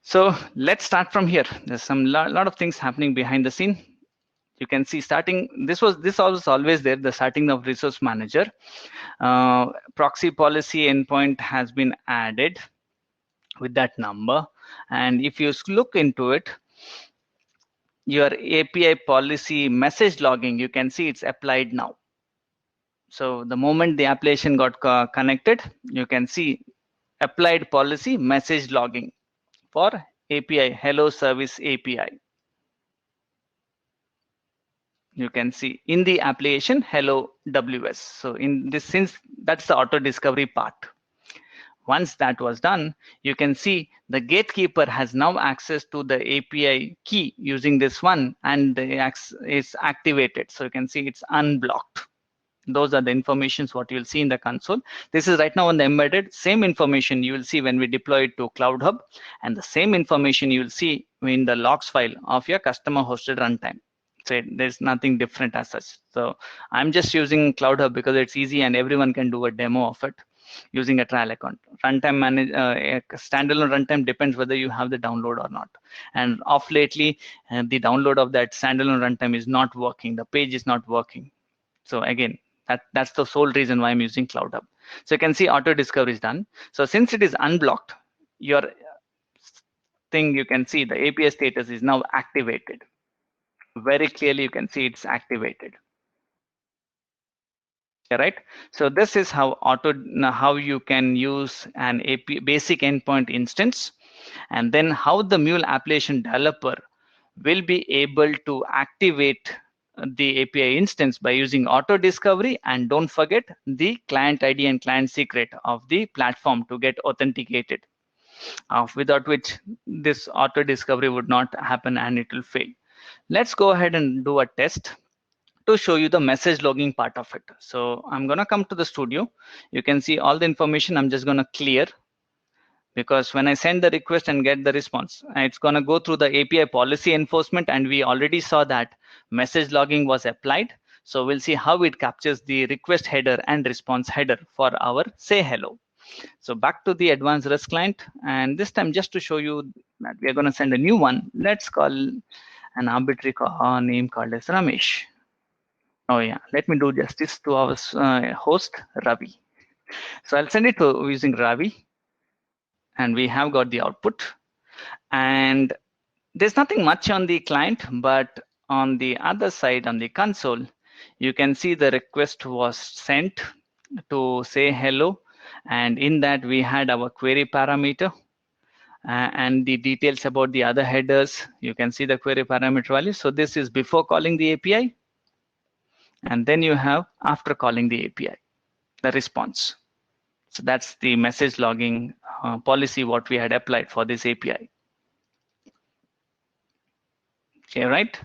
So let's start from here. There's some lot of things happening behind the scene. You can see starting, this was always there, the starting of resource manager. Proxy policy endpoint has been added with that number. And if you look into it, your API policy message logging, you can see it's applied now. So the moment the application got connected, you can see applied policy message logging for API, hello service API. You can see in the application hello WS. So in this, since that's the auto discovery part. Once that was done, you can see the gatekeeper has now access to the API key using this one, and is activated. So you can see it's unblocked. Those are the informations what you'll see in the console. This is right now on the embedded. Same information you will see when we deploy it to Cloud Hub, and the same information you will see in the logs file of your customer hosted runtime. So there's nothing different as such. So I'm just using Cloud Hub because it's easy and everyone can do a demo of it using a trial account. Runtime manage standalone runtime depends whether you have the download or not. And off lately, the download of that standalone runtime is not working. The page is not working. So again, that's the sole reason why I'm using Cloud Hub. So you can see auto discovery is done. So since it is unblocked, your thing, you can see the API status is now activated. Very clearly, you can see it's activated. Right. So this is how how you can use an API basic endpoint instance, and then how the Mule application developer will be able to activate the API instance by using auto discovery, and don't forget the client ID and client secret of the platform to get authenticated, without which this auto discovery would not happen and it will fail. Let's go ahead and do a test to show you the message logging part of it. So I'm going to come to the studio. You can see all the information. I'm just going to clear, because when I send the request and get the response, it's going to go through the API policy enforcement, and we already saw that message logging was applied. So we'll see how it captures the request header and response header for our say hello. So back to the advanced REST client, and this time just to show you that we are going to send a new one. Let's call an arbitrary name called as Ramesh. Oh yeah, let me do justice to our host Ravi. So I'll send it to using Ravi, and we have got the output. And there's nothing much on the client, but on the other side, on the console, you can see the request was sent to say hello, and in that we had our query parameter and the details about the other headers. You can see the query parameter value. So this is before calling the API, and then you have after calling the API, the response. So that's the message logging policy what we had applied for this API. Okay, right?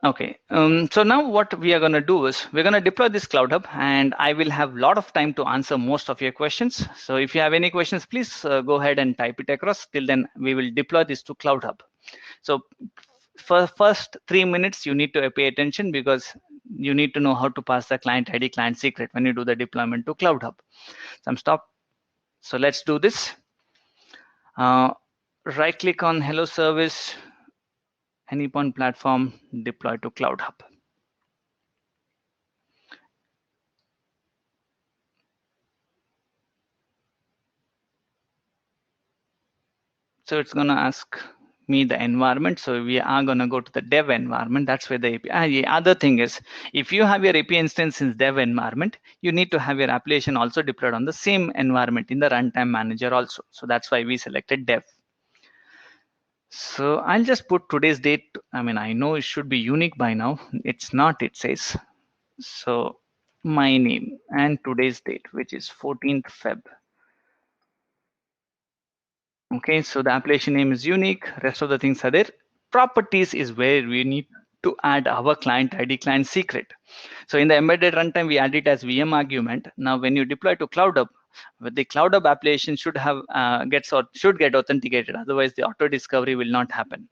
Okay, so now what we are going to do is we're going to deploy this Cloud Hub, and I will have a lot of time to answer most of your questions. So if you have any questions, please go ahead and type it across. Till then, we will deploy this to Cloud Hub. So for first 3 minutes, you need to pay attention, because you need to know how to pass the client ID, client secret when you do the deployment to Cloud Hub. So I'm stop. So let's do this. Right click on Hello Service, Anypoint platform, deploy to Cloud Hub. So it's going to ask me the environment. So we are going to go to the dev environment. That's where the API. The other thing is, if you have your API instance in dev environment, you need to have your application also deployed on the same environment in the runtime manager also. So that's why we selected dev. So I'll just put today's date. I mean, I know it should be unique by now. It's not, it says. So my name and today's date, which is 14th Feb. Okay, so the application name is unique. Rest of the things are there. Properties is where we need to add our client ID, client secret. So in the embedded runtime, we add it as VM argument. Now, when you deploy to Cloud Hub, the Cloud Hub application should have should get authenticated. Otherwise, the auto discovery will not happen.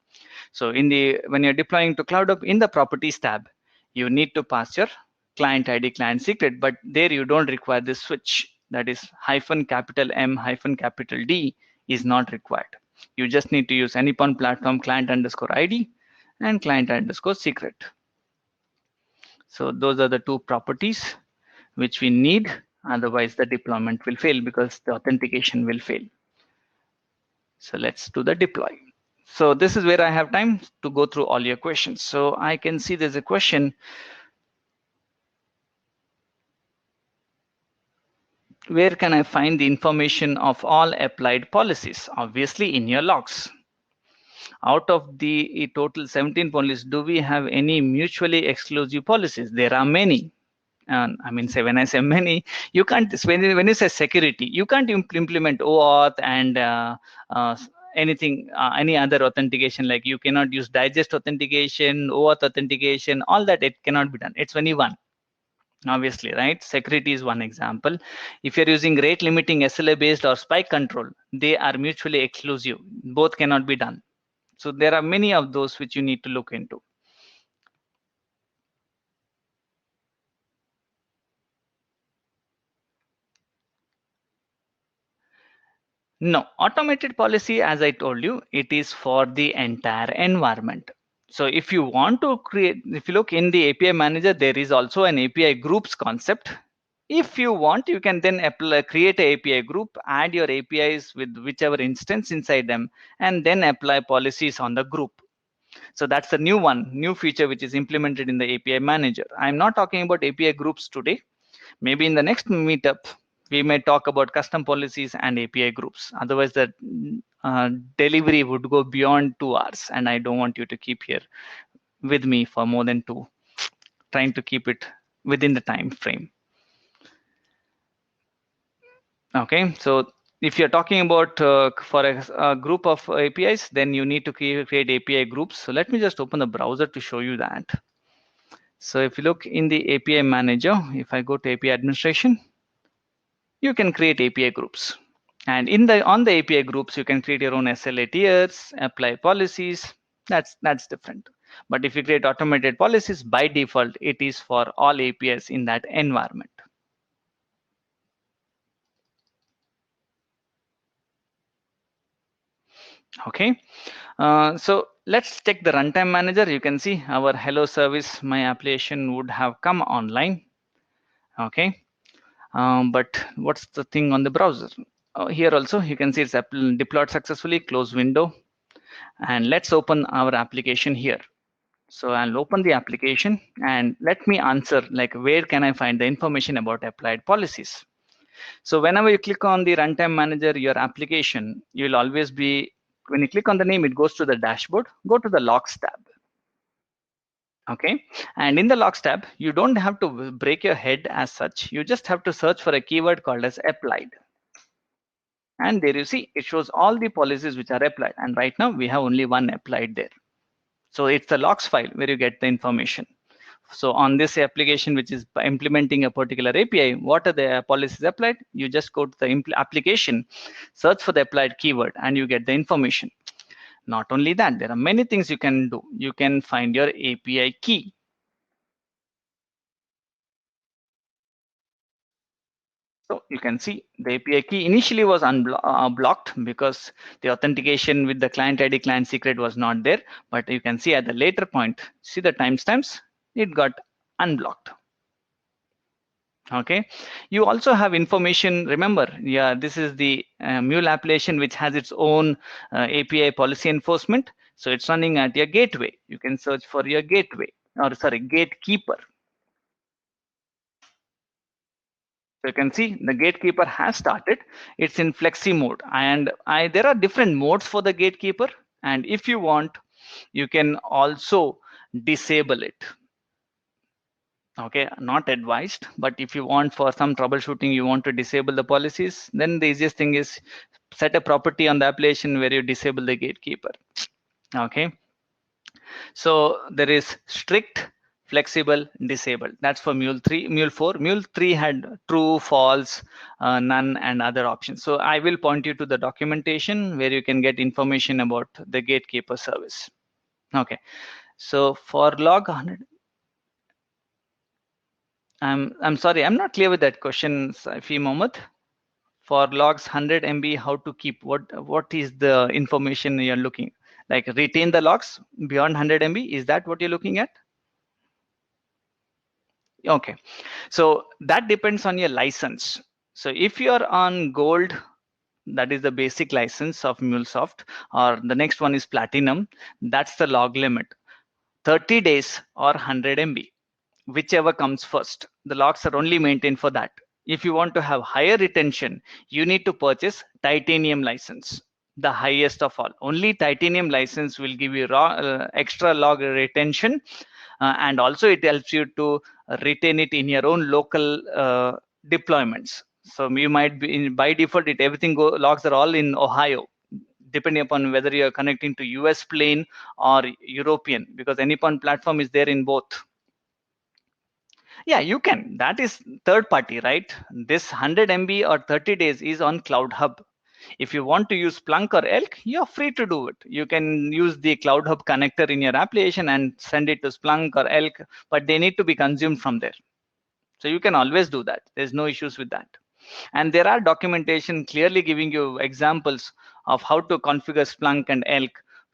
So when you're deploying to Cloud Hub, in the properties tab, you need to pass your client ID, client secret, but there you don't require this switch. That is -M -D is not required. You just need to use Anypoint platform client underscore ID and client underscore secret. So those are the two properties which we need. Otherwise, the deployment will fail because the authentication will fail. So let's do the deploy. So this is where I have time to go through all your questions. So I can see there's a question, where can I find the information of all applied policies? Obviously in your logs. Out of the total 17 policies, do we have any mutually exclusive policies? There are many. And I mean, say when I say many, you can't, when you say security, you can't implement OAuth and uh, anything, any other authentication. Like you cannot use digest authentication, OAuth authentication, all that, it cannot be done. It's only one. Obviously, right? Security is one example. If you're using rate limiting SLA based or spike control, they are mutually exclusive. Both cannot be done. So there are many of those which you need to look into. No, automated policy, as I told you, it is for the entire environment. So if you want to create, if you look in the API manager, there is also an API groups concept. If you want, you can then apply, create a API group, add your APIs with whichever instance inside them, and then apply policies on the group. So that's the new one, new feature which is implemented in the API manager. I'm not talking about API groups today. Maybe in the next meetup, we may talk about custom policies and API groups. Otherwise, the delivery would go beyond 2 hours, and I don't want you to keep here with me for more than two, trying to keep it within the time frame. Okay, so if you're talking about for a group of APIs, then you need to create API groups. So let me just open the browser to show you that. So if you look in the API manager, if I go to API administration, you can create API groups. And on the API groups, you can create your own SLA tiers, apply policies. That's different. But if you create automated policies, by default, it is for all APIs in that environment. Okay. So let's take the runtime manager. You can see our hello service, my application would have come online. Okay. But what's the thing on the browser? Here also, you can see it's deployed successfully, close window. And let's open our application here. So I'll open the application and let me answer, like, where can I find the information about applied policies? So whenever you click on the runtime manager, your application, you'll always be, when you click on the name, it goes to the dashboard, go to the logs tab. Okay. And in the logs tab, you don't have to break your head as such. You just have to search for a keyword called as applied. And there you see, it shows all the policies which are applied. And right now we have only one applied there. So it's the logs file where you get the information. So on this application, which is implementing a particular API, what are the policies applied? You just go to the application, search for the applied keyword, and you get the information. Not only that, there are many things you can do. You can find your API key. So you can see the API key initially was blocked because the authentication with the client ID, client secret was not there. But you can see at the later point, see the timestamps, it got unblocked. Okay, you also have information. Remember, yeah, this is the Mule application which has its own API policy enforcement. So it's running at your gateway. You can search for your gateway, or sorry, gatekeeper. So you can see the gatekeeper has started. It's in flexi mode, and there are different modes for the gatekeeper. And if you want, you can also disable it. Okay, not advised, but if you want, for some troubleshooting, you want to disable the policies, then the easiest thing is set a property on the application where you disable the gatekeeper. Okay, so there is strict, flexible, disabled. That's for Mule 3. Mule 4, Mule 3 had true, false, none, and other options. So I will point you to the documentation where you can get information about the gatekeeper service. Okay, so for log 100, I'm sorry, I'm not clear with that question, Safi Mohammed. For logs 100 MB, how to keep, what is the information you're looking, like retain the logs beyond 100 MB? Is that what you're looking at? Okay, so that depends on your license. So if you're on gold, That is the basic license of Mulesoft. Or the next one is Platinum. That's the log limit, 30 days or 100 MB, whichever comes first. The logs are only maintained for that. If you want to have higher retention, you need to purchase Titanium license, the highest of all. Only Titanium license will give you extra log retention, and also it helps you to retain it in your own local deployments. So you might be by default, everything logs are all in Ohio, depending upon whether you are connecting to US plane or European, because Anypoint platform is there in both. Yeah, you can. That is third party, right? This 100 MB or 30 days is on Cloud Hub. If you want to use Splunk or Elk, you're free to do it. You can use the Cloud Hub connector in your application and send it to Splunk or Elk, but they need to be consumed from there. So you can always do that. There's no issues with that. And there are documentation clearly giving you examples of how to configure Splunk and Elk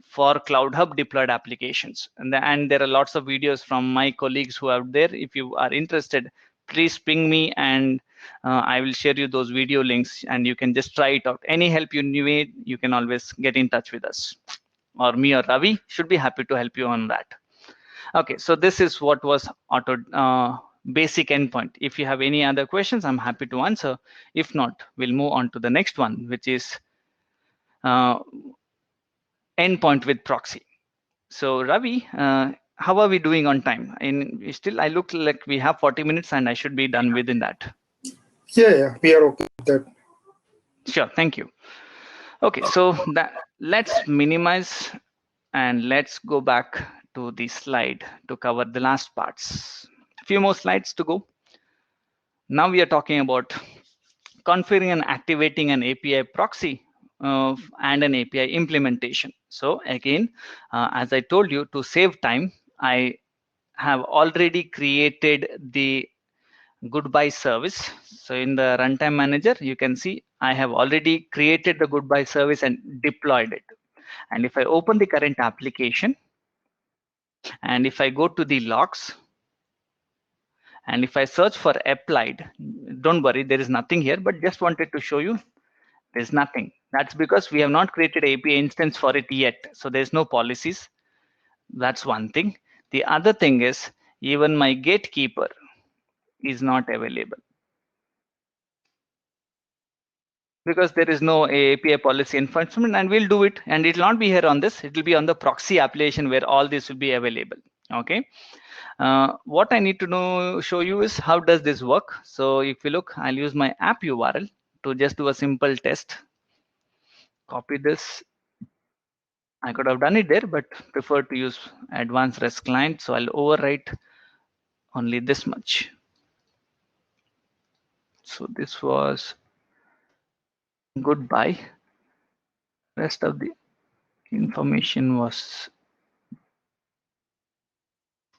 for Cloud Hub deployed applications. And there are lots of videos from my colleagues who are there. If you are interested, please ping me, and I will share you those video links, and you can just try it out. Any help you need, you can always get in touch with us, or me or Ravi should be happy to help you on that. Okay, so this is what was basic endpoint. If you have any other questions, I'm happy to answer. If not, we'll move on to the next one, which is uh, endpoint with proxy. So Ravi, how are we doing on time? And still, I look like we have 40 minutes, and I should be done within that. Yeah, we are okay with that. Sure, thank you. Okay, so let's minimize and let's go back to the slide to cover the last parts. A few more slides to go. Now we are talking about configuring and activating an API proxy and an API implementation. So again, as I told you, to save time, I have already created the goodbye service. So in the runtime manager, you can see I have already created the goodbye service and deployed it. And if I open the current application, and if I go to the logs, and if I search for applied, don't worry, there is nothing here, but just wanted to show you there's nothing. That's because we have not created API instance for it yet. So there's no policies. That's one thing. The other thing is even my gatekeeper is not available because there is no API policy enforcement, and we'll do it, and it will not be here on this. It will be on the proxy application where all this will be available. Okay. What I need to show you is how does this work. So if you look, I'll use my app URL to just do a simple test. Copy this. I could have done it there, but prefer to use advanced REST client. So I'll overwrite only this much. So this was goodbye. Rest of the information was,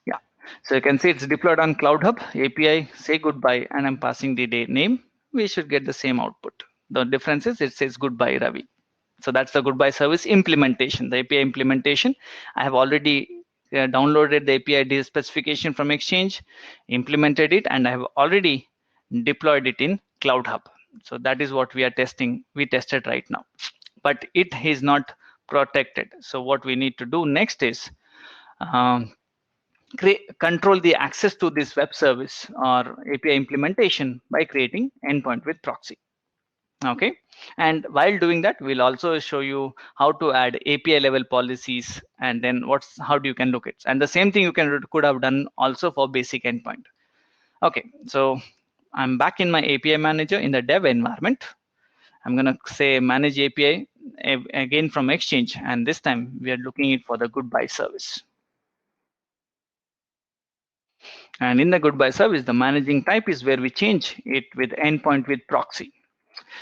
yeah. So you can see it's deployed on Cloud Hub API, say goodbye, and I'm passing the name. We should get the same output. The difference is it says goodbye, Ravi. So that's the goodbye service implementation, the API implementation. I have already downloaded the API specification from Exchange, implemented it, and I have already deployed it in Cloud Hub. So that is what we are testing. We tested right now, but it is not protected. So what we need to do next is control the access to this web service or API implementation by creating endpoint with proxy. Okay, and while doing that, we'll also show you how to add API level policies, and then how do you can look it. And the same thing you could have done also for basic endpoint. Okay, so I'm back in my API manager in the dev environment. I'm gonna say manage API again from Exchange, and this time we are looking it for the goodbye service. And in the goodbye service, the managing type is where we change it with endpoint with proxy.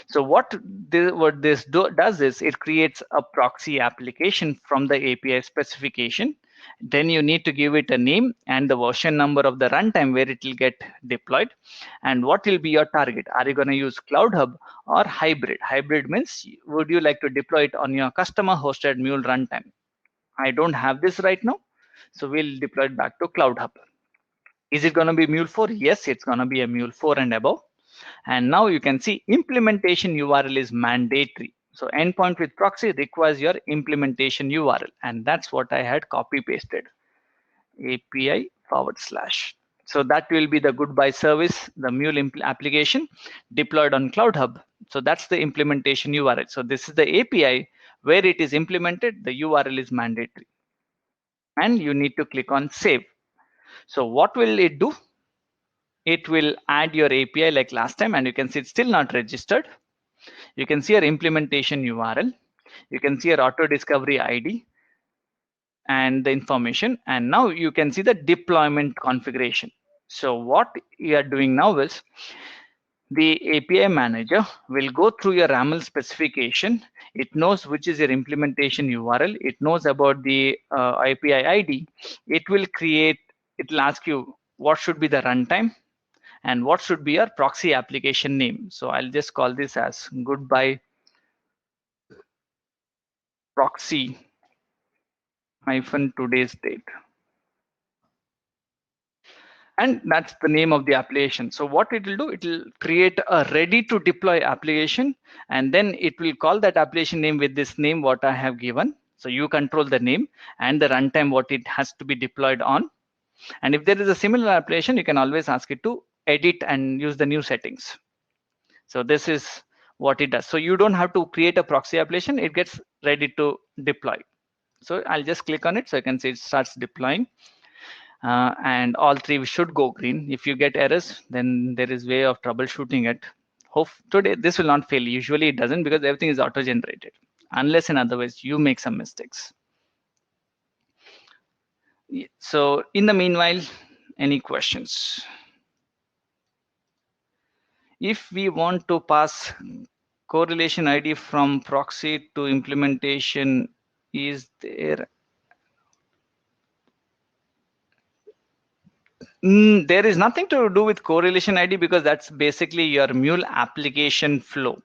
So what this does is it creates a proxy application from the API specification. Then you need to give it a name and the version number of the runtime where it will get deployed. And what will be your target? Are you going to use Cloud Hub or hybrid? Hybrid means would you like to deploy it on your customer hosted Mule runtime? I don't have this right now. So we'll deploy it back to Cloud Hub. Is it going to be Mule 4? Yes, it's going to be a Mule 4 and above. And now you can see implementation URL is mandatory. So endpoint with proxy requires your implementation URL, and that's what I had copy pasted. API /. So that will be the goodbye service, the Mule application deployed on Cloud Hub. So that's the implementation URL. So this is the API where it is implemented. The URL is mandatory, and you need to click on save. So what will it do? It will add your API like last time, and you can see it's still not registered. You can see your implementation URL. You can see your auto discovery ID and the information. And now you can see the deployment configuration. So what you are doing now is the API manager will go through your YAML specification. It knows which is your implementation URL. It knows about the API ID. It will create, it will ask you what should be the runtime and what should be your proxy application name. So I'll just call this as goodbye proxy hyphen today's date. And that's the name of the application. So what it will do, it will create a ready to deploy application, and then it will call that application name with this name what I have given. So you control the name and the runtime what it has to be deployed on. And if there is a similar application, you can always ask it to edit and use the new settings. So this is what it does. So you don't have to create a proxy application, it gets ready to deploy. So I'll just click on it so you can see it starts deploying. And all three should go green. If you get errors, then there is way of troubleshooting it. Hope today this will not fail. Usually it doesn't because everything is auto generated, unless and otherwise you make some mistakes. So in the meanwhile, any questions? If we want to pass correlation ID from proxy to implementation, is there there is nothing to do with correlation ID because that's basically your Mule application flow,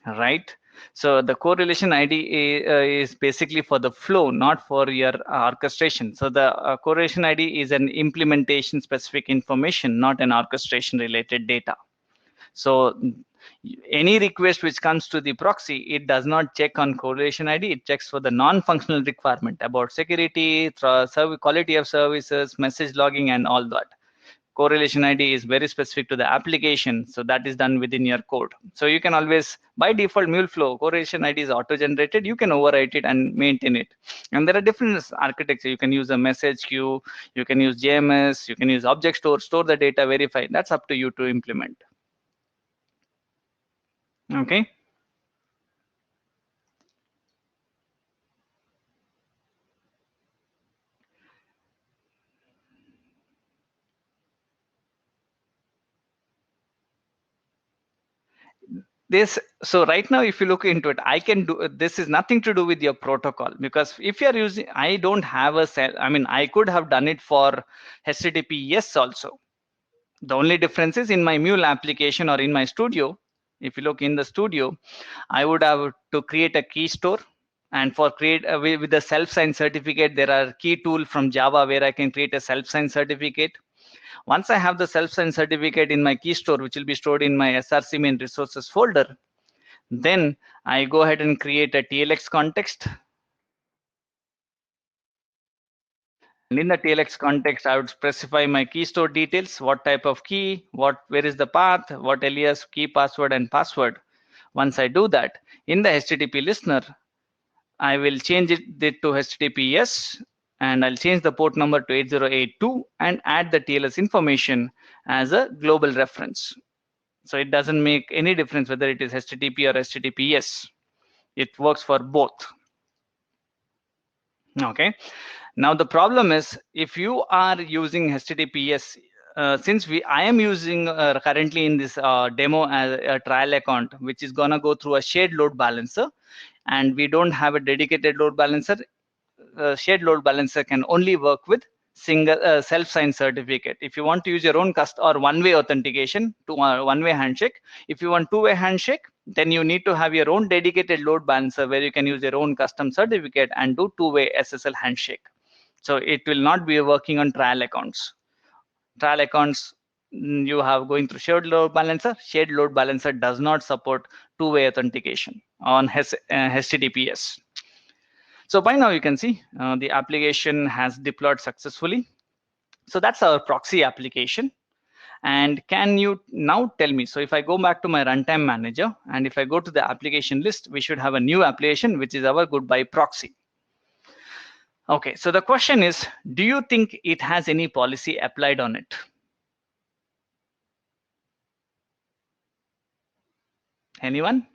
right? So the correlation ID is basically for the flow, not for your orchestration. So the correlation ID is an implementation specific information, not an orchestration related data. So any request which comes to the proxy, it does not check on correlation ID. It checks for the non-functional requirement about security, quality of services, message logging, and all that. Correlation ID is very specific to the application, so that is done within your code. So you can always, by default, Muleflow correlation ID is auto-generated. You can overwrite it and maintain it. And there are different architecture. You can use a message queue, you can use JMS, you can use object store the data, verify. That's up to you to implement. Okay. This, so right now if you look into it, I can do this is nothing to do with your protocol, because if you're using, I don't have a cell, I mean I could have done it for HTTPS also. The only difference is in my Mule application or in my studio, if you look in the studio, I would have to create a key store, and for create with the self-signed certificate, there are key tool from Java where I can create a self-signed certificate. Once I have the self-signed certificate in my key store, which will be stored in my SRC main resources folder, then I go ahead and create a TLX context. And in the TLX context, I would specify my key store details, what type of key, where is the path, what alias, key, password, and password. Once I do that, in the HTTP listener, I will change it to HTTPS, and I'll change the port number to 8082 and add the TLS information as a global reference. So it doesn't make any difference whether it is HTTP or HTTPS. It works for both. Okay. Now the problem is, if you are using HTTPS, since I am using currently in this demo as a trial account, which is gonna go through a shared load balancer, and we don't have a dedicated load balancer. Shared load balancer can only work with single self-signed certificate. If you want to use your own or one-way authentication to one-way handshake, if you want two-way handshake, then you need to have your own dedicated load balancer where you can use your own custom certificate and do two-way SSL handshake. So it will not be working on trial accounts. Trial accounts you have going through shared load balancer. Shared load balancer does not support two-way authentication on HTTPS. So by now you can see the application has deployed successfully. So that's our proxy application. And can you now tell me, so if I go back to my runtime manager and if I go to the application list, we should have a new application, which is our goodbye proxy. Okay, so the question is, do you think it has any policy applied on it? Anyone?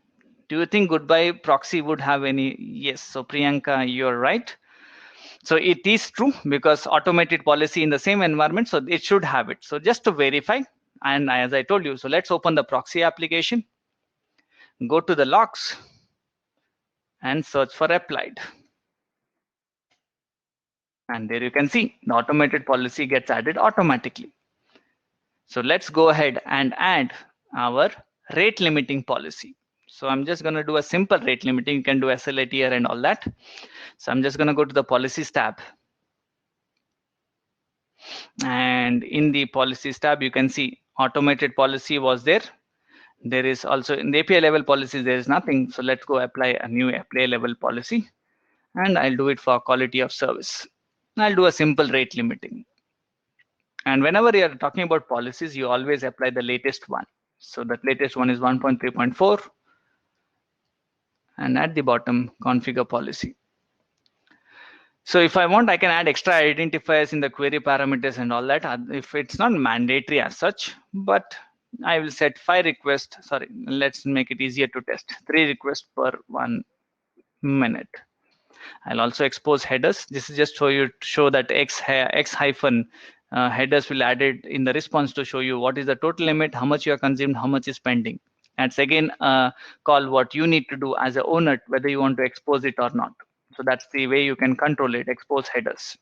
Do you think goodbye proxy would have any? Yes, so Priyanka, you're right. So it is true because automated policy in the same environment, so it should have it. So just to verify, and as I told you, so let's open the proxy application, go to the logs and search for applied. And there you can see the automated policy gets added automatically. So let's go ahead and add our rate limiting policy. So I'm just going to do a simple rate limiting. You can do SLA tier and all that. So I'm just going to go to the policies tab. And in the policies tab, you can see automated policy was there. There is also in the API level policies, there is nothing. So let's go apply a new API level policy. And I'll do it for quality of service. I'll do a simple rate limiting. And whenever you're talking about policies, you always apply the latest one. So that latest one is 1.3.4. And at the bottom, configure policy. So if I want, I can add extra identifiers in the query parameters and all that. If it's not mandatory as such, but I will set 5 requests. Sorry, let's make it easier to test. 3 requests per 1 minute. I'll also expose headers. This is just for you to show that X hyphen headers will add it in the response to show you what is the total limit, how much you are consumed, how much is pending. And it's again call what you need to do as a owner, whether you want to expose it or not. So that's the way you can control it, expose headers.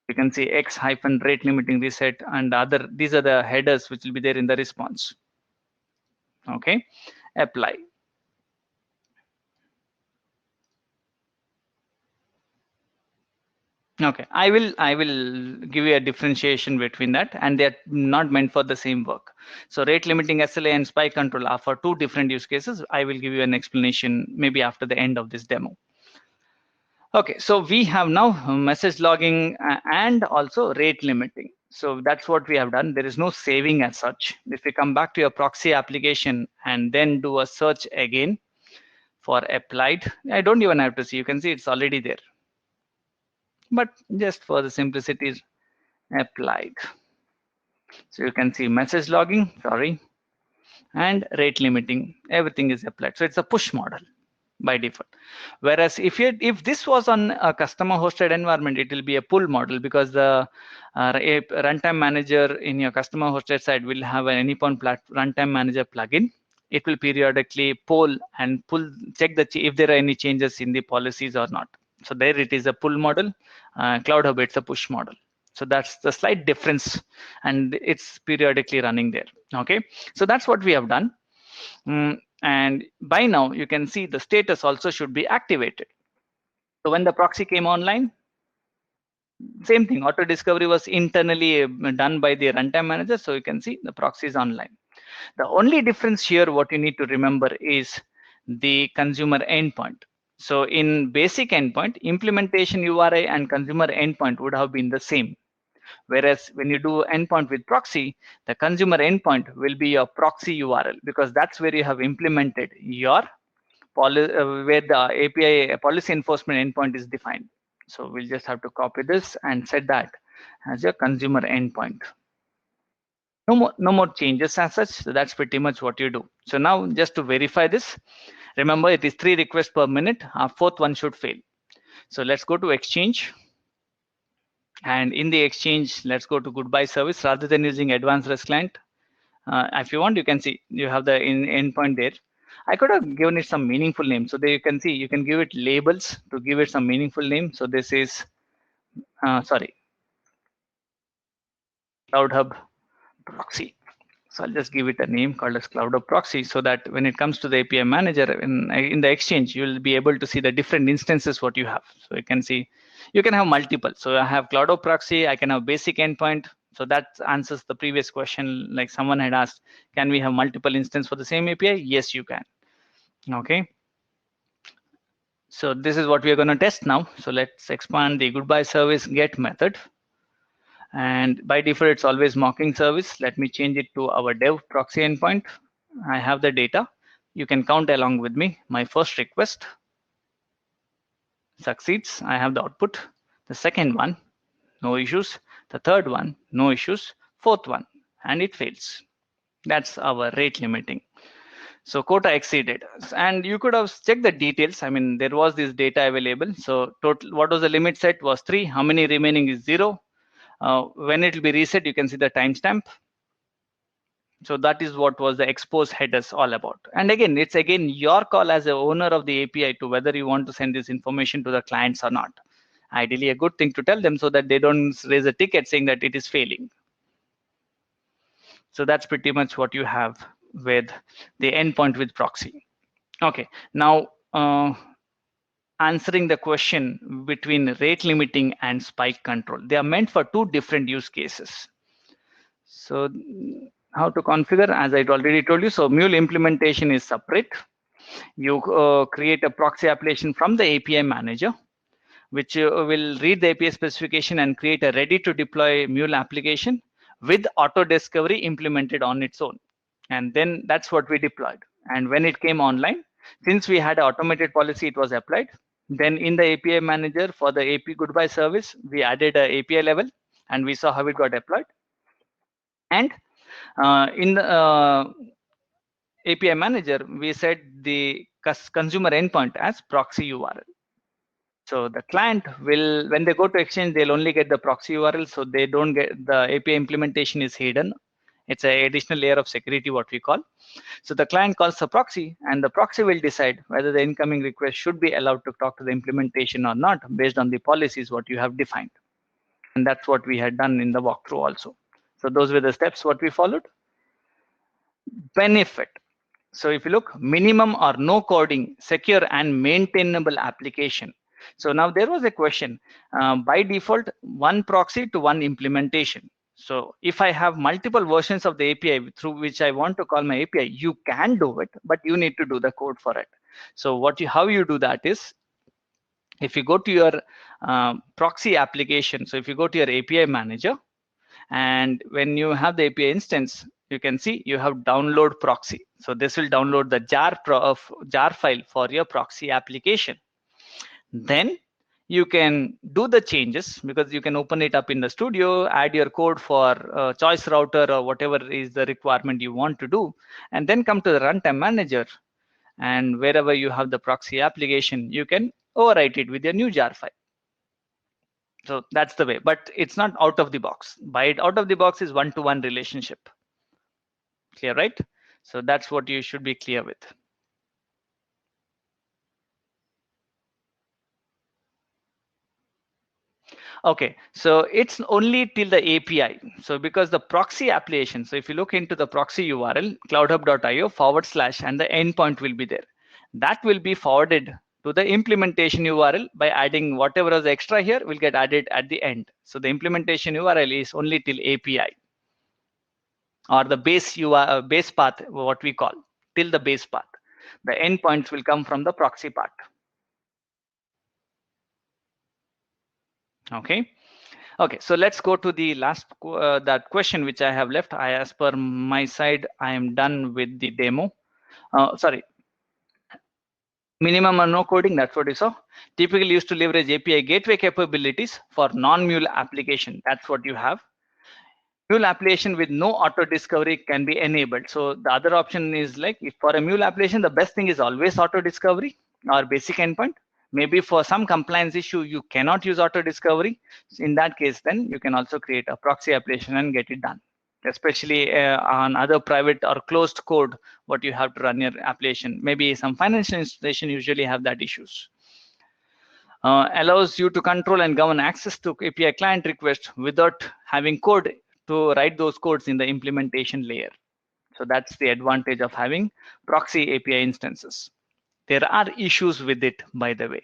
You can see X hyphen rate limiting reset and other, these are the headers which will be there in the response. Okay, apply. Okay, I will give you a differentiation between that, and they're not meant for the same work. So rate limiting SLA and spike control are for 2 different use cases. I will give you an explanation maybe after the end of this demo. Okay, so we have now message logging and also rate limiting. So that's what we have done. There is no saving as such. If we come back to your proxy application and then do a search again for applied, I don't even have to see. You can see it's already there. But just for the simplicity, applied. So you can see message logging, sorry, and rate limiting. Everything is applied. So it's a push model by default. Whereas if this was on a customer hosted environment, it will be a pull model because the runtime manager in your customer hosted side will have an Anypoint runtime manager plugin. It will periodically poll and check if there are any changes in the policies or not. So there it is a pull model. Cloud Hub, it's a push model. So that's the slight difference, and it's periodically running there. Okay, so that's what we have done. And by now you can see the status also should be activated. So when the proxy came online, same thing, auto discovery was internally done by the runtime manager. So you can see the proxy is online. The only difference here, what you need to remember is the consumer endpoint. So in basic endpoint, implementation URI and consumer endpoint would have been the same. Whereas when you do endpoint with proxy, the consumer endpoint will be your proxy URL because that's where you have implemented your where the API policy enforcement endpoint is defined. So we'll just have to copy this and set that as your consumer endpoint. No more changes as such. So that's pretty much what you do. So now just to verify this, remember it is 3 requests per minute. Our 4th one should fail. So let's go to Exchange. And in the Exchange, let's go to goodbye service rather than using advanced REST client. If you want, you can see you have the endpoint there. I could have given it some meaningful name. So there you can see you can give it labels to give it some meaningful name. So this is, sorry, Cloud Hub proxy. So I'll just give it a name called as Cloud Hub proxy so that when it comes to the API manager in the Exchange, you'll be able to see the different instances what you have. So you can see, you can have multiple. So I have Cloud Hub proxy, I can have basic endpoint, So that answers the previous question. Like someone had asked, can we have multiple instances for the same API? Yes, you can. Okay. So this is what we are going to test now. So let's expand the goodbye service get method. And by default, it's always mocking service. Let me change it to our dev proxy endpoint. I have the data. You can count along with me. My first request succeeds. I have the output. The second one, no issues. The third one, no issues. Fourth one, and it fails. That's our rate limiting. So quota exceeded, and you could have checked the details. I mean, there was this data available. So total, what was the limit set was 3. How many remaining is 0? When it will be reset, you can see the timestamp. So that is what was the expose headers all about. And again, it's again your call as a owner of the API to whether you want to send this information to the clients or not. Ideally, a good thing to tell them so that they don't raise a ticket saying that it is failing. So that's pretty much what you have with the endpoint with proxy. Okay, now answering the question between rate limiting and spike control. They are meant for two different use cases. So how to configure, as I already told you. So Mule implementation is separate. You create a proxy application from the API manager, which will read the API specification and create a ready to deploy Mule application with auto discovery implemented on its own. And then that's what we deployed. And when it came online, since we had an automated policy, it was applied. Then in the API manager for the AP goodbye service, we added a API level and we saw how it got deployed. And in the API manager, we set the consumer endpoint as proxy URL. So the client will, when they go to Exchange, they'll only get the proxy URL. So they don't get the API implementation is hidden. It's an additional layer of security, what we call. So the client calls the proxy, and the proxy will decide whether the incoming request should be allowed to talk to the implementation or not, based on the policies what you have defined. And that's what we had done in the walkthrough also. So those were the steps what we followed. Benefit. So if you look, minimum or no coding, secure and maintainable application. So now there was a question, by default, one proxy to one implementation. So if I have multiple versions of the API through which I want to call my API, you can do it, but you need to do the code for it. So how you do that is, if you go to your proxy application, so if you go to your API manager, and when you have the API instance, you can see you have download proxy. So this will download the jar file for your proxy application. Then you can do the changes, because you can open it up in the studio, add your code for choice router or whatever is the requirement you want to do, and then come to the runtime manager, and wherever you have the proxy application, you can overwrite it with your new jar file. So that's the way, but it's not out of the box. By it out of the box is one-to-one relationship. Clear, right? So that's what you should be clear with. Okay, so it's only till the API. So because the proxy application, so if you look into the proxy URL, cloudhub.io / and the endpoint will be there. That will be forwarded to the implementation URL by adding whatever is extra here will get added at the end. So the implementation URL is only till API, or the base URL, base path, what we call, till the base path. The endpoints will come from the proxy part. Okay. Okay, so let's go to the last that question which I have left. As per my side, I am done with the demo. Sorry, minimum or no coding, that's what you saw. Typically used to leverage API gateway capabilities for non-Mule application. That's what you have. Mule application with no auto discovery can be enabled. So the other option is like, if for a Mule application, the best thing is always auto discovery or basic endpoint. Maybe for some compliance issue, you cannot use auto discovery. In that case, then you can also create a proxy application and get it done. Especially on other private or closed code, what you have to run your application. Maybe some financial institution usually have that issues. Allows you to control and govern access to API client requests without having code to write those codes in the implementation layer. So that's the advantage of having proxy API instances. There are issues with it, by the way.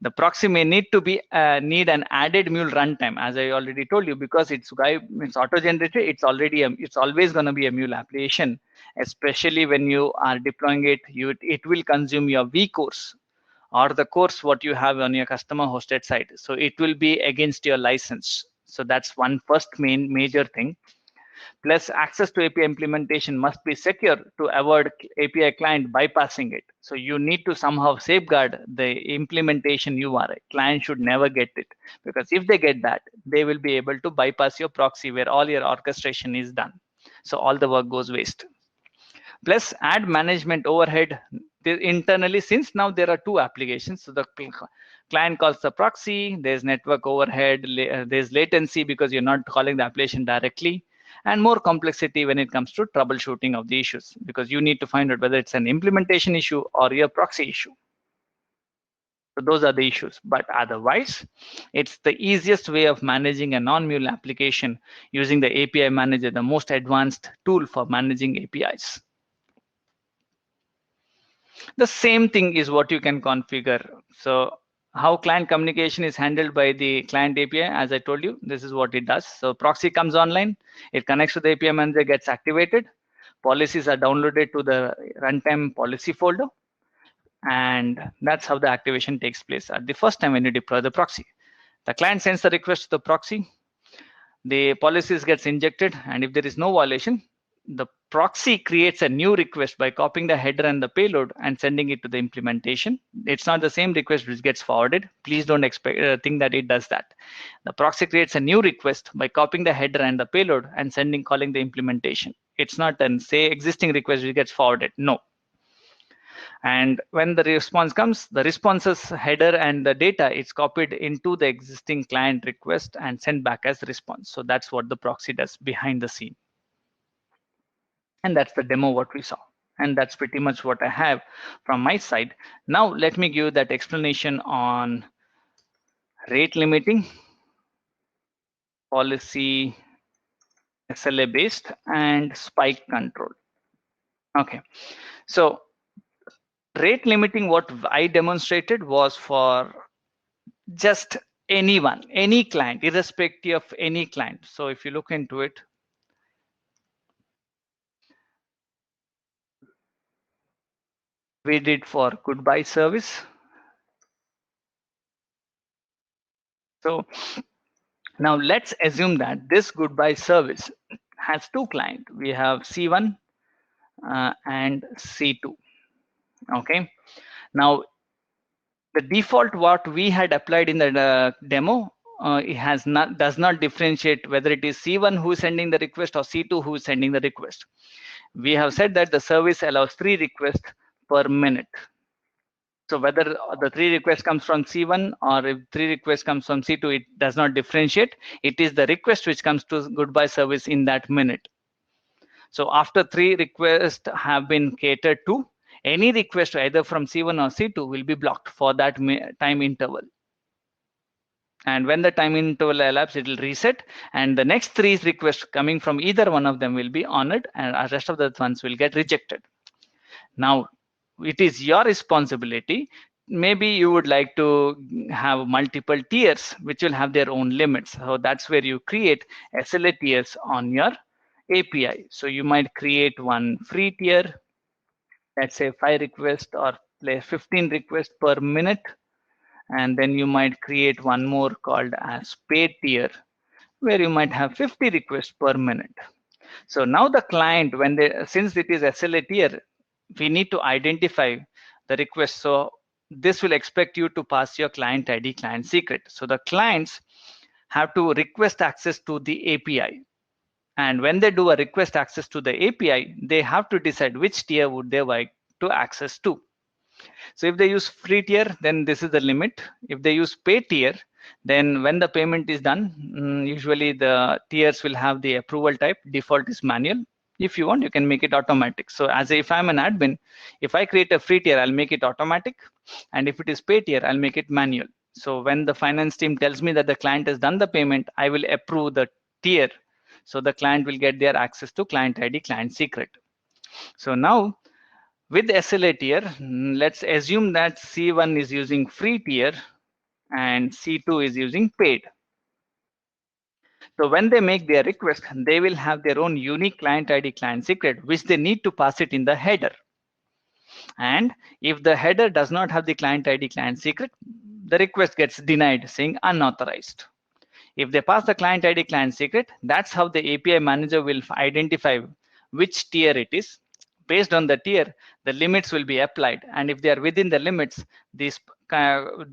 The proxy may need to be need an added mule runtime, as I already told you, because it's auto-generated. It's always going to be a mule application, especially when you are deploying it. It will consume your vCourse or the course what you have on your customer hosted site. So it will be against your license. So that's one first major thing. Plus, access to API implementation must be secure to avoid API client bypassing it. So you need to somehow safeguard the implementation URI. Client should never get it, because if they get that, they will be able to bypass your proxy where all your orchestration is done. So all the work goes waste. Plus, add management overhead internally, since now there are two applications. So the client calls the proxy, there's network overhead, there's latency because you're not calling the application directly, and more complexity when it comes to troubleshooting of the issues, because you need to find out whether it's an implementation issue or your proxy issue. So those are the issues, but otherwise, it's the easiest way of managing a non-mule application using the API manager, the most advanced tool for managing APIs. The same thing is what you can configure. So how client communication is handled by the client API, as I told you, this is what it does. So proxy comes online, it connects to the API manager, gets activated, policies are downloaded to the runtime policy folder, and that's how the activation takes place at the first time when you deploy the proxy. The client sends the request to the proxy, the policies gets injected, and if there is no violation, the proxy creates a new request by copying the header and the payload and sending it to the implementation. It's not the same request which gets forwarded. Please don't think that it does that. The proxy creates a new request by copying the header and the payload and calling the implementation. It's not an existing request which gets forwarded. No. And when the response comes, the responses header and the data is copied into the existing client request and sent back as response. So that's what the proxy does behind the scene. And that's the demo what we saw. And that's pretty much what I have from my side. Now let me give that explanation on rate limiting, policy SLA based, and spike control. Okay, so rate limiting, what I demonstrated was for just anyone, any client, irrespective of any client. So if you look into it, we did for goodbye service. So now let's assume that this goodbye service has two clients. We have C1 and C2. Okay. Now the default what we had applied in the demo, it does not differentiate whether it is C1 who is sending the request or C2 who is sending the request. We have said that the service allows 3 requests per minute. So whether the 3 requests comes from C1 or if 3 requests comes from C2, it does not differentiate. It is the request which comes to goodbye service in that minute. So after 3 requests have been catered to, any request either from C1 or C2 will be blocked for that time interval. And when the time interval elapses, it will reset, and the next 3 requests coming from either one of them will be honored, and the rest of the ones will get rejected. Now, it is your responsibility. Maybe you would like to have multiple tiers which will have their own limits. So that's where you create SLA tiers on your API. So you might create one free tier, let's say 5 requests or 15 requests per minute. And then you might create one more called as paid tier, where you might have 50 requests per minute. So now the client, since it is SLA tier, we need to identify the request. So this will expect you to pass your client ID, client secret. So the clients have to request access to the API. And when they do a request access to the API, they have to decide which tier would they like to access to. So if they use free tier, then this is the limit. If they use pay tier, then when the payment is done, usually the tiers will have the approval type. Default is manual. If you want, you can make it automatic. So as if I'm an admin, if I create a free tier, I'll make it automatic. And if it is pay tier, I'll make it manual. So when the finance team tells me that the client has done the payment, I will approve the tier. So the client will get their access to client ID, client secret. So now with SLA tier, let's assume that C1 is using free tier. and C2 is using paid. So when they make their request, they will have their own unique client ID client secret, which they need to pass it in the header. And if the header does not have the client ID client secret, the request gets denied saying unauthorized. If they pass the client ID client secret, that's how the API manager will identify which tier it is. Based on the tier, the limits will be applied. And if they are within the limits, this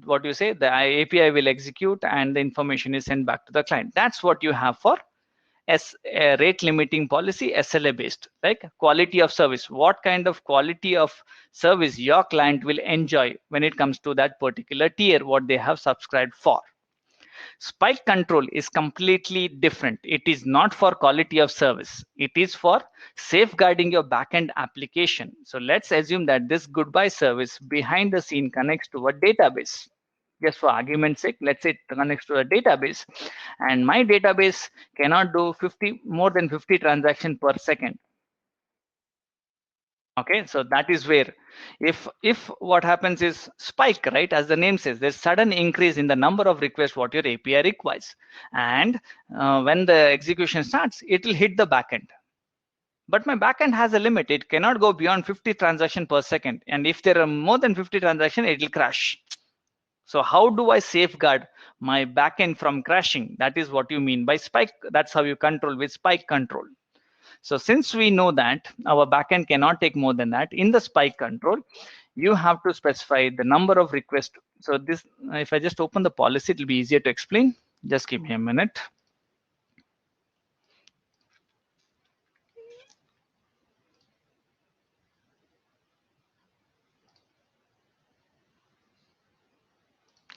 what you say, the API will execute and the information is sent back to the client. That's what you have for as a rate limiting policy, SLA based, like quality of service. What kind of quality of service your client will enjoy when it comes to that particular tier, what they have subscribed for. Spike control is completely different. It is not for quality of service. It is for safeguarding your backend application. So let's assume that this goodbye service behind the scene connects to a database. Just for argument's sake, let's say it connects to a database, and my database cannot do more than 50 transactions per second. Okay, so that is where if what happens is spike, right, as the name says, there's sudden increase in the number of requests what your API requires, and when the execution starts, it will hit the backend. But my backend has a limit. It cannot go beyond 50 transactions per second, and if there are more than 50 transactions, it will crash. So how do I safeguard my backend from crashing? That is what you mean by spike. That's how you control with spike control. So since we know that our backend cannot take more than that, in the spike control, you have to specify the number of requests. So this, if I just open the policy, it will be easier to explain. Just give me a minute.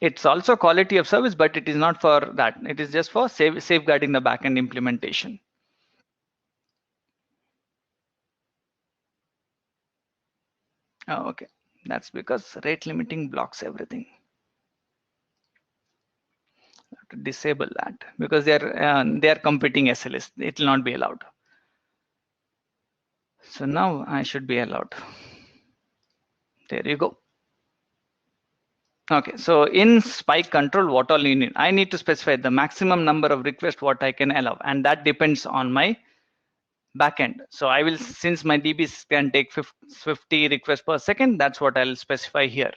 It's also quality of service, but it is not for that. It is just for safeguarding the backend implementation. Oh, okay, that's because rate limiting blocks everything. To disable that because they are competing SLS. It will not be allowed. So now I should be allowed. There you go. Okay, so in spike control, what all you need? I need to specify the maximum number of requests what I can allow, and that depends on my backend. So I will, since my DBs can take 50 requests per second, that's what I'll specify here.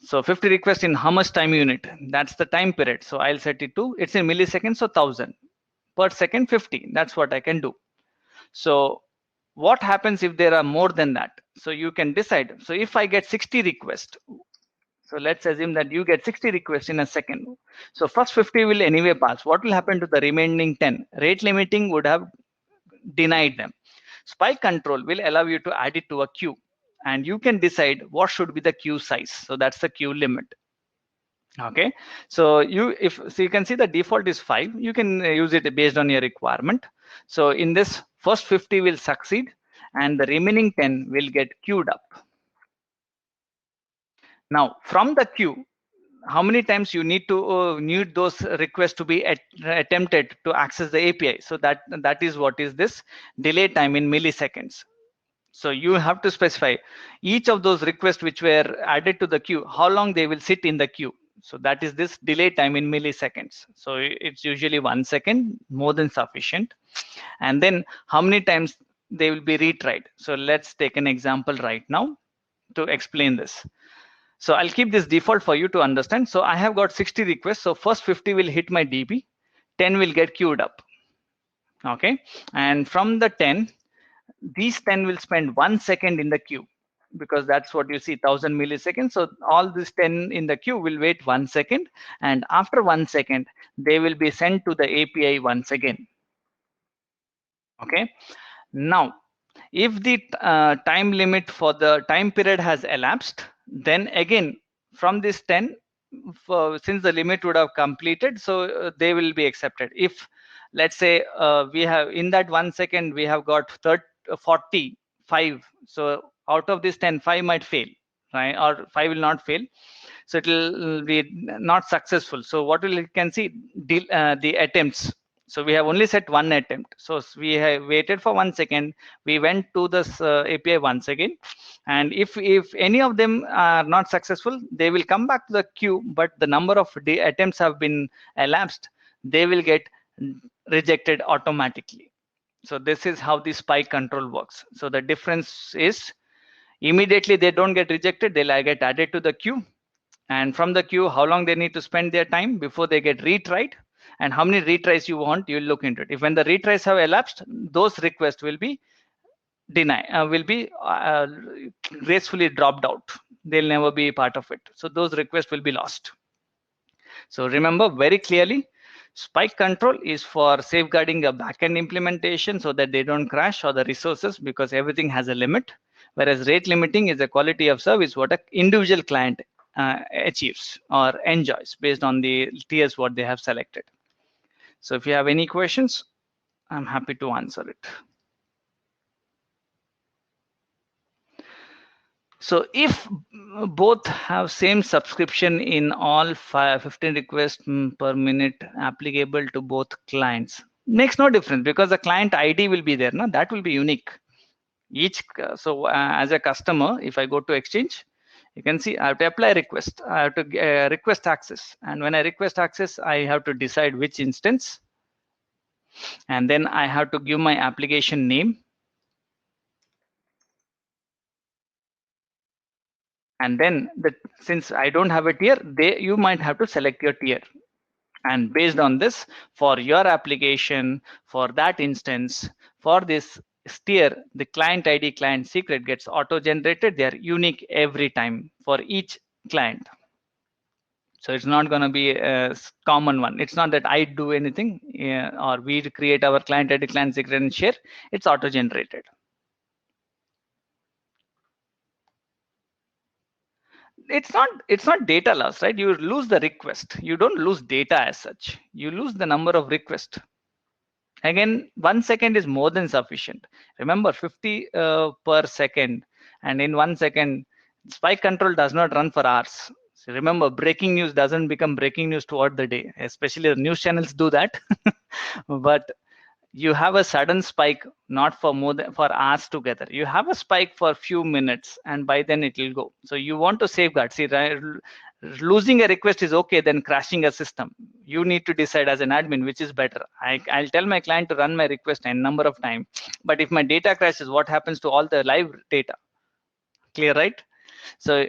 So 50 requests in how much time unit? That's the time period. So I'll set it to, it's in milliseconds, so 1000 per second, 50. That's what I can do. So what happens if there are more than that? So you can decide. So if I get 60 requests, so let's assume that you get 60 requests in a second. So first 50 will anyway pass. What will happen to the remaining 10? Rate limiting would have denied them. Spike control will allow you to add it to a queue, and you can decide what should be the queue size. So that's the queue limit. Okay, so you can see the default is 5. You can use it based on your requirement. So in this, first 50 will succeed and the remaining 10 will get queued up. Now from the queue, how many times you need to need those requests to be attempted to access the API? So that is what is this delay time in milliseconds. So you have to specify each of those requests which were added to the queue, how long they will sit in the queue. So that is this delay time in milliseconds. So it's usually 1 second, more than sufficient. And then how many times they will be retried. So let's take an example right now to explain this. So I'll keep this default for you to understand. So I have got 60 requests. So first 50 will hit my DB, 10 will get queued up. Okay, and from the 10, these 10 will spend 1 second in the queue, because that's what you see, 1000 milliseconds. So all these 10 in the queue will wait 1 second, and after 1 second they will be sent to the API once again. Okay, now if the time limit for the time period has elapsed, then again from this 10, since the limit would have completed, so they will be accepted. If let's say we have in that 1 second we have got 45, so out of this 10, 5 might fail, right, or 5 will not fail, so it will be not successful. So what will you can see the attempts. So we have only set one attempt. So we have waited for 1 second. We went to this API once again, and if any of them are not successful, they will come back to the queue. But the number of attempts have been elapsed, they will get rejected automatically. So this is how the spike control works. So the difference is immediately they don't get rejected, they'll get added to the queue, and from the queue how long they need to spend their time before they get retried, and how many retries you want, you'll look into it. If when the retries have elapsed, those requests will be will be gracefully dropped out. They'll never be part of it, so those requests will be lost. So remember very clearly, spike control is for safeguarding a backend implementation so that they don't crash, or the resources, because everything has a limit. Whereas rate limiting is a quality of service what an individual client achieves or enjoys based on the tiers what they have selected. So if you have any questions, I'm happy to answer it. So if both have same subscription in all 15 requests per minute applicable to both clients, makes no difference because the client ID will be there. No, that will be unique. Each so as a customer, if I go to Exchange, you can see I have to apply request. I have to request access, and when I request access, I have to decide which instance, and then I have to give my application name. And then since I don't have a tier, you might have to select your tier. And based on this, for your application, for that instance, for this tier, the client ID, client secret gets auto-generated. They are unique every time for each client. So it's not going to be a common one. It's not that I do anything or we create our client ID, client secret and share. It's auto-generated. It's not data loss, right? You lose the request. You don't lose data as such. You lose the number of requests. Again, 1 second is more than sufficient. Remember, 50 per second, and in 1 second, spike control does not run for hours. So remember, breaking news doesn't become breaking news throughout the day. Especially the news channels do that, but you have a sudden spike not for more than for hours together. You have a spike for a few minutes, and by then it will go. So you want to safeguard. See, losing a request is okay than crashing a system. You need to decide as an admin which is better. I'll tell my client to run my request a number of times, but if my data crashes, what happens to all the live data? Clear, right? So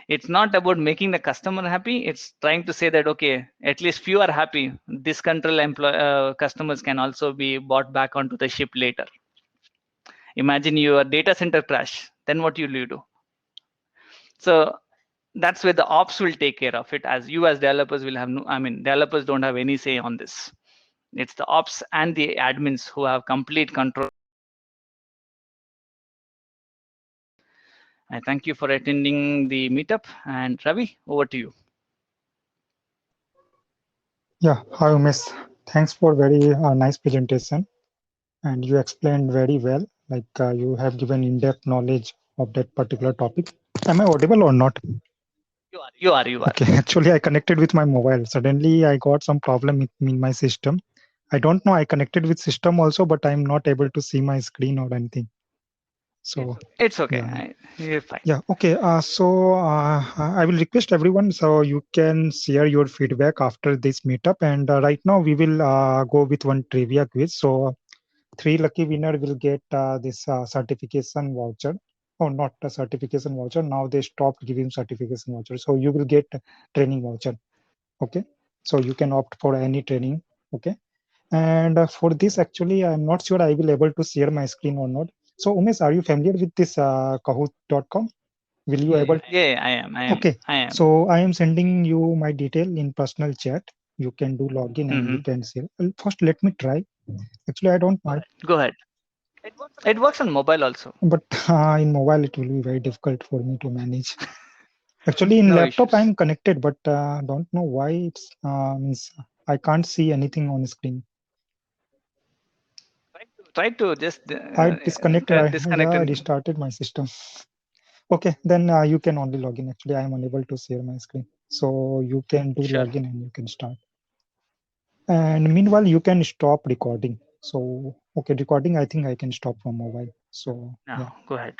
it's not about making the customer happy. It's trying to say that, okay, at least few are happy. This control customers can also be brought back onto the ship later. Imagine your data center crash, then what will you do? So that's where the ops will take care of it, as you as developers will have no, developers don't have any say on this. It's the ops and the admins who have complete control. I thank you for attending the meetup, and Ravi, over to you. Yeah, hi Umesh. Thanks for very nice presentation, and you explained very well. Like you have given in-depth knowledge of that particular topic. Am I audible or not? You are. Okay, actually I connected with my mobile. Suddenly I got some problem in my system. I don't know. I connected with system also, but I'm not able to see my screen or anything. So It's okay. yeah. You're fine. Yeah, okay. I will request everyone so you can share your feedback after this meetup. And right now we will go with one trivia quiz. So three lucky winner will get this certification voucher. Oh, not a certification voucher. Now they stopped giving certification voucher. So you will get a training voucher. Okay. So you can opt for any training. Okay. And for this, actually, I'm not sure I will able to share my screen or not. So Umesh, are you familiar with this Kahoot.com? Will you able? Yeah, I am. Okay, I am. so I am sending you my detail in personal chat. You can do login and you Mm-hmm. can share. First, let me try. Actually, I don't mind, Go ahead. It works on mobile also. but in mobile it will be very difficult for me to manage. Actually, in No laptop issues. I'm connected, but don't know why it's means I can't see anything on screen. Try to just I disconnected. disconnect Yeah, I and restarted my system. Okay, then you can only log in. Actually, I am unable to share my screen, so you can do sure. login and you can start. And meanwhile, you can stop recording. So, okay, recording, I think I can stop from mobile. So, Now yeah. go ahead.